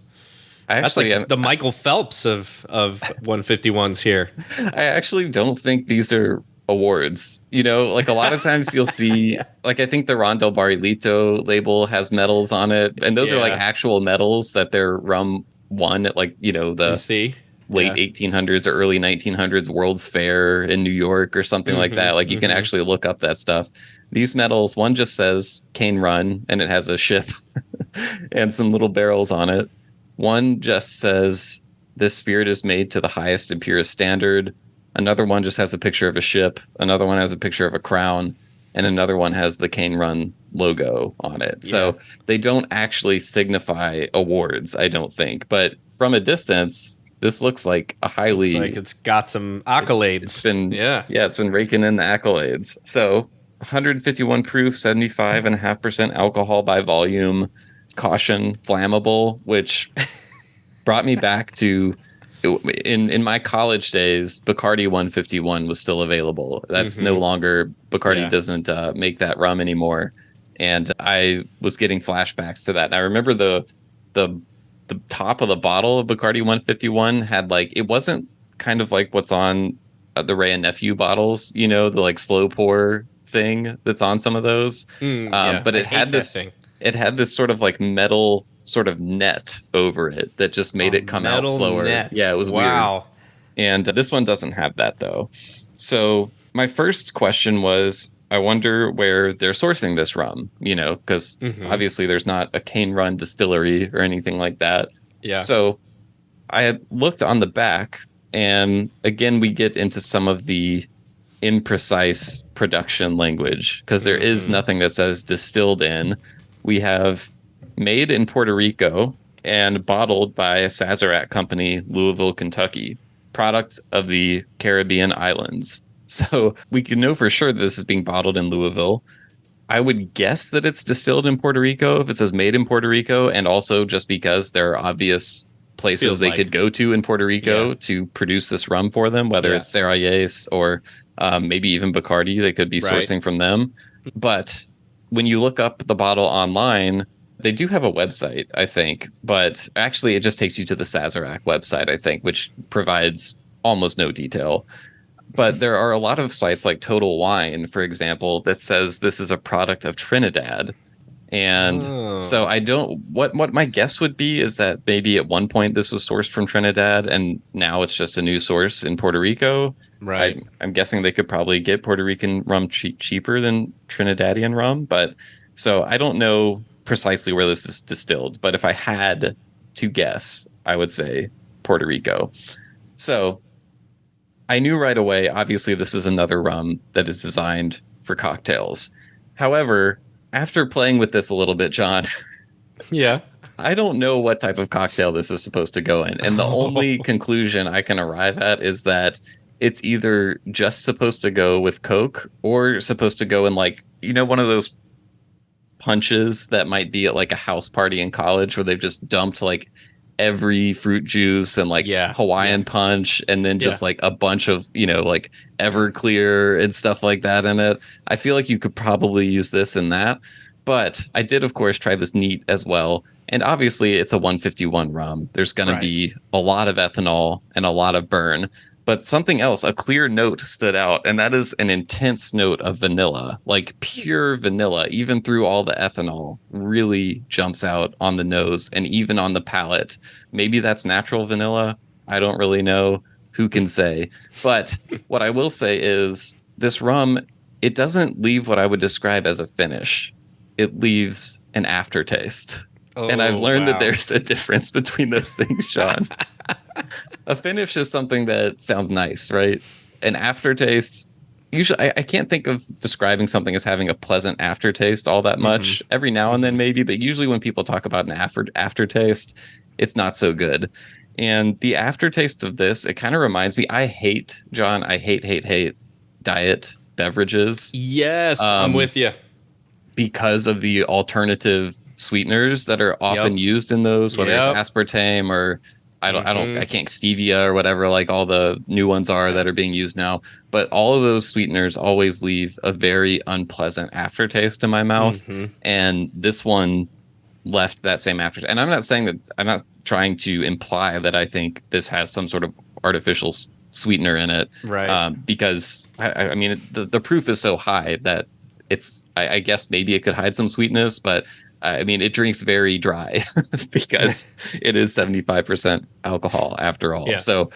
That's like the Michael Phelps of 151s here. I actually don't think these are awards. You know, like a lot of times you'll see, like I think the Rondel Barrilito label has medals on it, and those are like actual medals that their rum won at, like, you know, the late 1800s or early 1900s World's Fair in New York or something like that. Like you can actually look up that stuff. These medals, one just says Cane Run and it has a ship and some little barrels on it. One just says this spirit is made to the highest and purest standard. Another one just has a picture of a ship. Another one has a picture of a crown. And another one has the Cane Run logo on it. Yeah. So they don't actually signify awards, I don't think. But from a distance, this looks like a highly... Looks like it's got some accolades. It's been raking in the accolades. So 151 proof, 75.5% alcohol by volume, caution, flammable, which brought me back to... In my college days, Bacardi 151 was still available. That's no longer, Bacardi doesn't make that rum anymore. And I was getting flashbacks to that. And I remember the top of the bottle of Bacardi 151 had, like, it wasn't kind of like what's on the Ray and Nephew bottles, you know, the like slow pour thing that's on some of those. But it had this sort of like metal sort of net over it that just made it come out slower. Net. Yeah, it was weird. And this one doesn't have that, though. So my first question was, I wonder where they're sourcing this rum, you know, because obviously there's not a Cane Run distillery or anything like that. Yeah. So I had looked on the back, and again, we get into some of the imprecise production language because there is nothing that says distilled in. We have made in Puerto Rico and bottled by a Sazerac company, Louisville, Kentucky, product of the Caribbean islands. So we can know for sure that this is being bottled in Louisville. I would guess that it's distilled in Puerto Rico if it says made in Puerto Rico, and also just because there are obvious places Feels they like. could go to in Puerto Rico to produce this rum for them, whether it's Serrayes or maybe even Bacardi. They could be sourcing from them. But when you look up the bottle online, they do have a website, I think, but actually it just takes you to the Sazerac website, I think, which provides almost no detail. But there are a lot of sites like Total Wine, for example, that says this is a product of Trinidad. And so I don't, what my guess would be is that maybe at one point this was sourced from Trinidad and now it's just a new source in Puerto Rico. Right. I'm guessing they could probably get Puerto Rican rum cheaper than Trinidadian rum. But so I don't know precisely where this is distilled. But if I had to guess, I would say Puerto Rico. So I knew right away, obviously, this is another rum that is designed for cocktails. However, after playing with this a little bit, John, Yeah. I don't know what type of cocktail this is supposed to go in. And the only conclusion I can arrive at is that it's either just supposed to go with Coke or supposed to go in like, you know, one of those punches that might be at like a house party in college where they've just dumped like every fruit juice and like Hawaiian punch and then just like a bunch of, you know, like Everclear and stuff like that in it. I feel like you could probably use this in that. But I did, of course, try this neat as well. And obviously it's a 151 rum. There's going to be a lot of ethanol and a lot of burn. But something else, a clear note stood out, and that is an intense note of vanilla, like pure vanilla, even through all the ethanol, really jumps out on the nose and even on the palate. Maybe that's natural vanilla. I don't really know. Who can say? But what I will say is this rum, it doesn't leave what I would describe as a finish. It leaves an aftertaste. And I've learned that there's a difference between those things, Sean. A finish is something that sounds nice, right? An aftertaste, usually I can't think of describing something as having a pleasant aftertaste all that much. Every now and then maybe, but usually when people talk about an aftertaste, it's not so good. And the aftertaste of this, it kind of reminds me, I hate diet beverages. Yes, I'm with you. Because of the alternative sweeteners that are often used in those, whether it's aspartame or I can't stevia or whatever, like all the new ones are that are being used now. But all of those sweeteners always leave a very unpleasant aftertaste in my mouth. And this one left that same aftertaste. And I'm not saying that, I'm not trying to imply that I think this has some sort of artificial sweetener in it. Right. Because I mean, the proof is so high that it's, I guess maybe it could hide some sweetness, but I mean, it drinks very dry because it is 75% alcohol after all. Yeah. So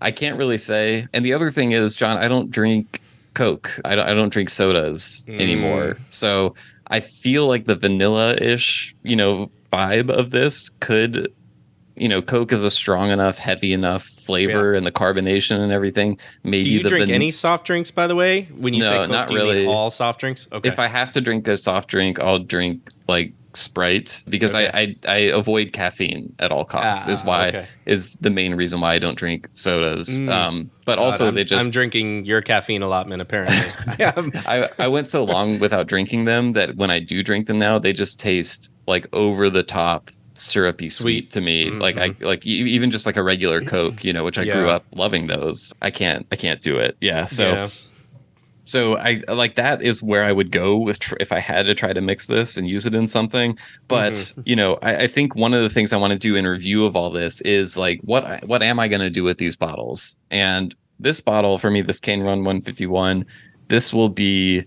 I can't really say. And the other thing is, John, I don't drink Coke. I don't drink sodas anymore. So I feel like the vanilla-ish, vibe of this could, Coke is a strong enough, heavy enough flavor and the carbonation and everything. Maybe do you drink any soft drinks, by the way? When you say Coke, not do you really. mean all soft drinks? Okay. If I have to drink a soft drink, I'll drink like Sprite because I avoid caffeine at all costs is the main reason why I don't drink sodas. But also I'm drinking your caffeine allotment apparently. I went so long without drinking them that when I do drink them now, they just taste like over the top syrupy sweet to me. Like I like even just like a regular Coke, which I grew up loving those. I can't do it. So I like that is where I would go with if I had to try to mix this and use it in something. But, I think one of the things I want to do in review of all this is like, what am I going to do with these bottles? And this bottle for me, this Cane Run 151, this will be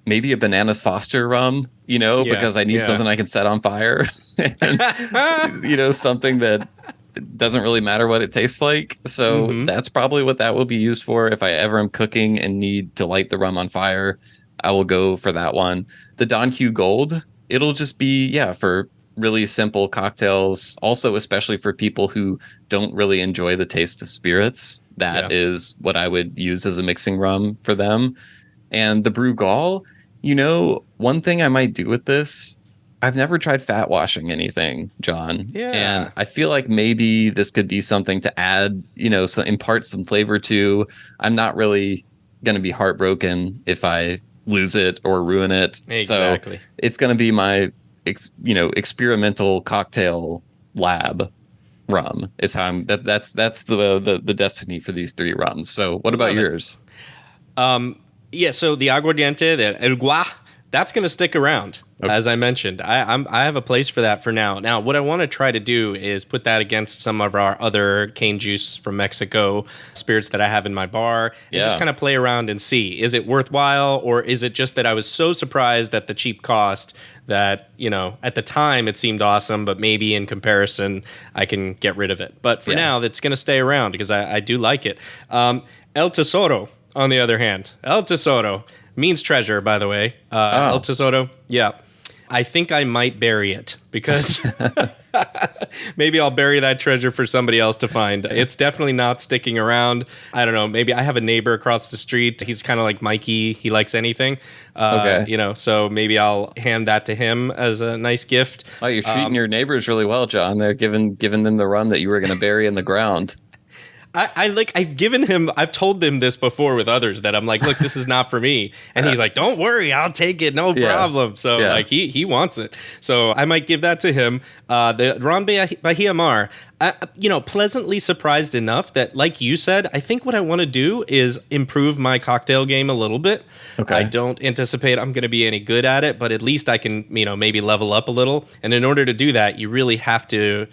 maybe a Bananas Foster rum, because I need something I can set on fire and, something that doesn't really matter what it tastes like. So that's probably what that will be used for. If I ever am cooking and need to light the rum on fire, I will go for that one. The Don Q Gold, it'll just be, for really simple cocktails. Also, especially for people who don't really enjoy the taste of spirits. That is what I would use as a mixing rum for them. And the Brugal, one thing I might do with this, I've never tried fat washing anything, John. Yeah. And I feel like maybe this could be something to add, so impart some flavor to. I'm not really going to be heartbroken if I lose it or ruin it. Exactly. So it's going to be my, experimental cocktail lab rum. Is how that's the destiny for these three rums. So what about yours? Yeah, so the aguardiente, the el gua, that's going to stick around. Okay. As I mentioned, I have a place for that for now. Now, what I want to try to do is put that against some of our other cane juice from Mexico spirits that I have in my bar, and just kind of play around and see, is it worthwhile, or is it just that I was so surprised at the cheap cost that, you know, at the time it seemed awesome, but maybe in comparison I can get rid of it. But for now, it's going to stay around because I do like it. El Tesoro, on the other hand, El Tesoro means treasure, by the way. El Tesoro, yeah. I think I might bury it because maybe I'll bury that treasure for somebody else to find. It's definitely not sticking around. I don't know. Maybe I have a neighbor across the street. He's kind of like Mikey. He likes anything. You know, so maybe I'll hand that to him as a nice gift. Oh, you're treating your neighbors really well, John. They're giving them the rum that you were going to bury in the ground. I've told them this before with others that I'm like, look, this is not for me. And he's like, don't worry, I'll take it. No problem. So like he wants it. So I might give that to him. The Ron Bahia Mar, you know, pleasantly surprised enough that, like you said, I think what I want to do is improve my cocktail game a little bit. Okay. I don't anticipate I'm going to be any good at it, but at least I can, you know, maybe level up a little. And in order to do that, you really have to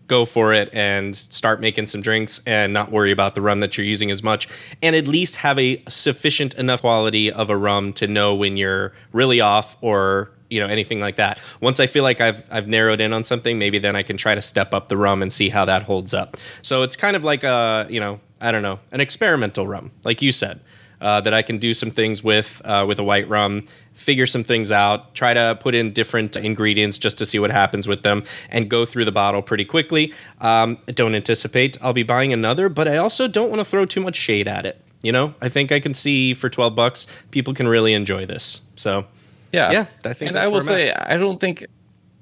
go for it and start making some drinks and not worry about the rum that you're using as much, and at least have a sufficient enough quality of a rum to know when you're really off or, you know, anything like that. Once I feel like I've narrowed in on something, maybe then I can try to step up the rum and see how that holds up. So it's kind of like a, you know, I don't know, an experimental rum, like you said, that I can do some things with a white rum, figure some things out, try to put in different ingredients just to see what happens with them, and go through the bottle pretty quickly. I don't anticipate I'll be buying another, but I also don't want to throw too much shade at it. You know, I think I can see for $12, people can really enjoy this. So, yeah, I think. And I will say, I don't think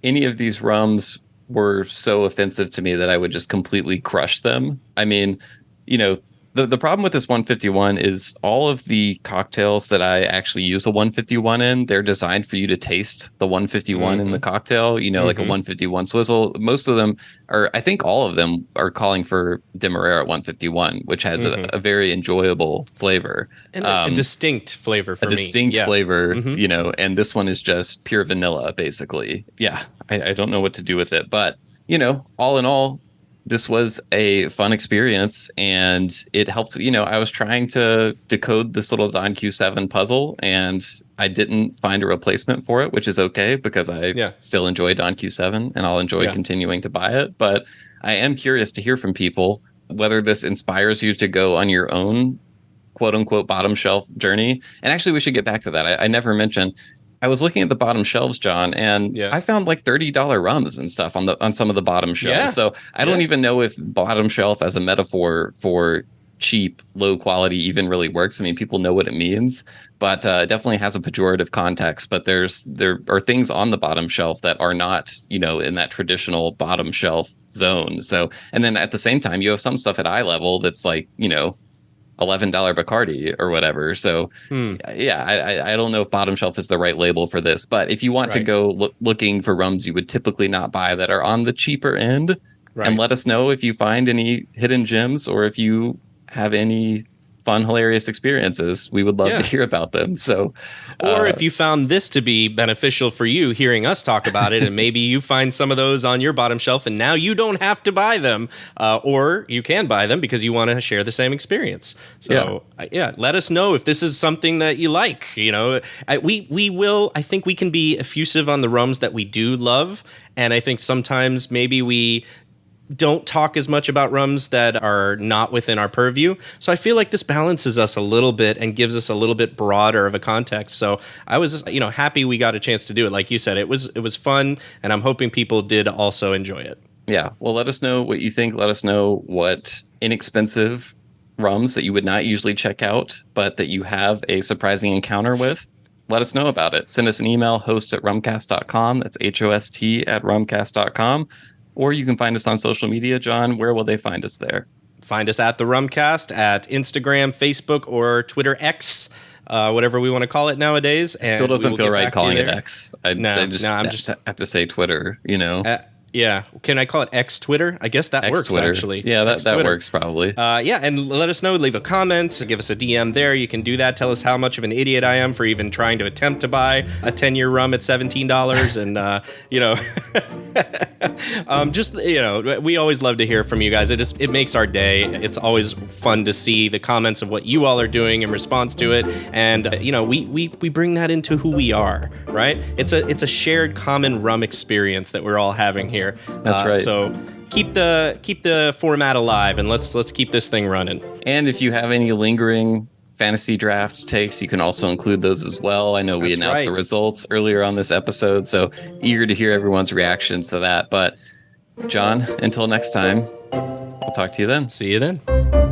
any of these rums were so offensive to me that I would just completely crush them. I mean, you know, the problem with this 151 is all of the cocktails that I actually use a 151 in, they're designed for you to taste the 151 in the cocktail, you know, like a 151 swizzle. Most of them are, I think all of them are calling for Demerara 151, which has a very enjoyable flavor. And a distinct flavor for me. A distinct flavor, you know, and this one is just pure vanilla, basically. Yeah, I don't know what to do with it. But, you know, all in all, this was a fun experience, and it helped. You know, I was trying to decode this little Don Q7 puzzle, and I didn't find a replacement for it, which is okay because I still enjoy Don Q7 and I'll enjoy continuing to buy it. But I am curious to hear from people whether this inspires you to go on your own quote unquote bottom shelf journey. And actually, we should get back to that. I never mentioned. I was looking at the bottom shelves, John, and I found like $30 rums and stuff on some of the bottom shelves. Yeah. So I don't even know if bottom shelf as a metaphor for cheap, low quality even really works. I mean, people know what it means, but it definitely has a pejorative context. But there are things on the bottom shelf that are not, you know, in that traditional bottom shelf zone. So, and then at the same time, you have some stuff at eye level that's like, you know, $11 Bacardi or whatever. So I don't know if bottom shelf is the right label for this, but if you want to go looking for rums you would typically not buy that are on the cheaper end, and let us know if you find any hidden gems or if you have any fun, hilarious experiences. We would love to hear about them. So, or if you found this to be beneficial for you, hearing us talk about it, and maybe you find some of those on your bottom shelf, and now you don't have to buy them, or you can buy them because you want to share the same experience. So, let us know if this is something that you like. You know, we will. I think we can be effusive on the rums that we do love, and I think sometimes maybe we don't talk as much about rums that are not within our purview. So I feel like this balances us a little bit and gives us a little bit broader of a context. So I was, you know, happy we got a chance to do it. Like you said, it was fun, and I'm hoping people did also enjoy it. Yeah. Well, let us know what you think. Let us know what inexpensive rums that you would not usually check out, but that you have a surprising encounter with. Let us know about it. Send us an email, host@rumcast.com. That's HOST@rumcast.com. Or you can find us on social media. John, where will they find us there? Find us at The Rumcast at Instagram, Facebook, or Twitter X, whatever we want to call it nowadays. It still doesn't feel right calling it X. I just have to say Twitter, you know. Yeah. Can I call it X Twitter? I guess that works, Twitter. actually. Yeah, that Twitter. works probably. Yeah, and let us know. Leave a comment. Give us a DM there. You can do that. Tell us how much of an idiot I am for even trying to attempt to buy a 10-year rum at $17. And, we always love to hear from you guys. It makes our day. It's always fun to see the comments of what you all are doing in response to it. And, we bring that into who we are, right? It's a shared common rum experience that we're all having here. That's right. So keep the format alive, and let's keep this thing running. And if you have any lingering fantasy draft takes, you can also include those as well. I know we announced the results earlier on this episode, so eager to hear everyone's reactions to that. But John, until next time, I'll talk to you then. See you then.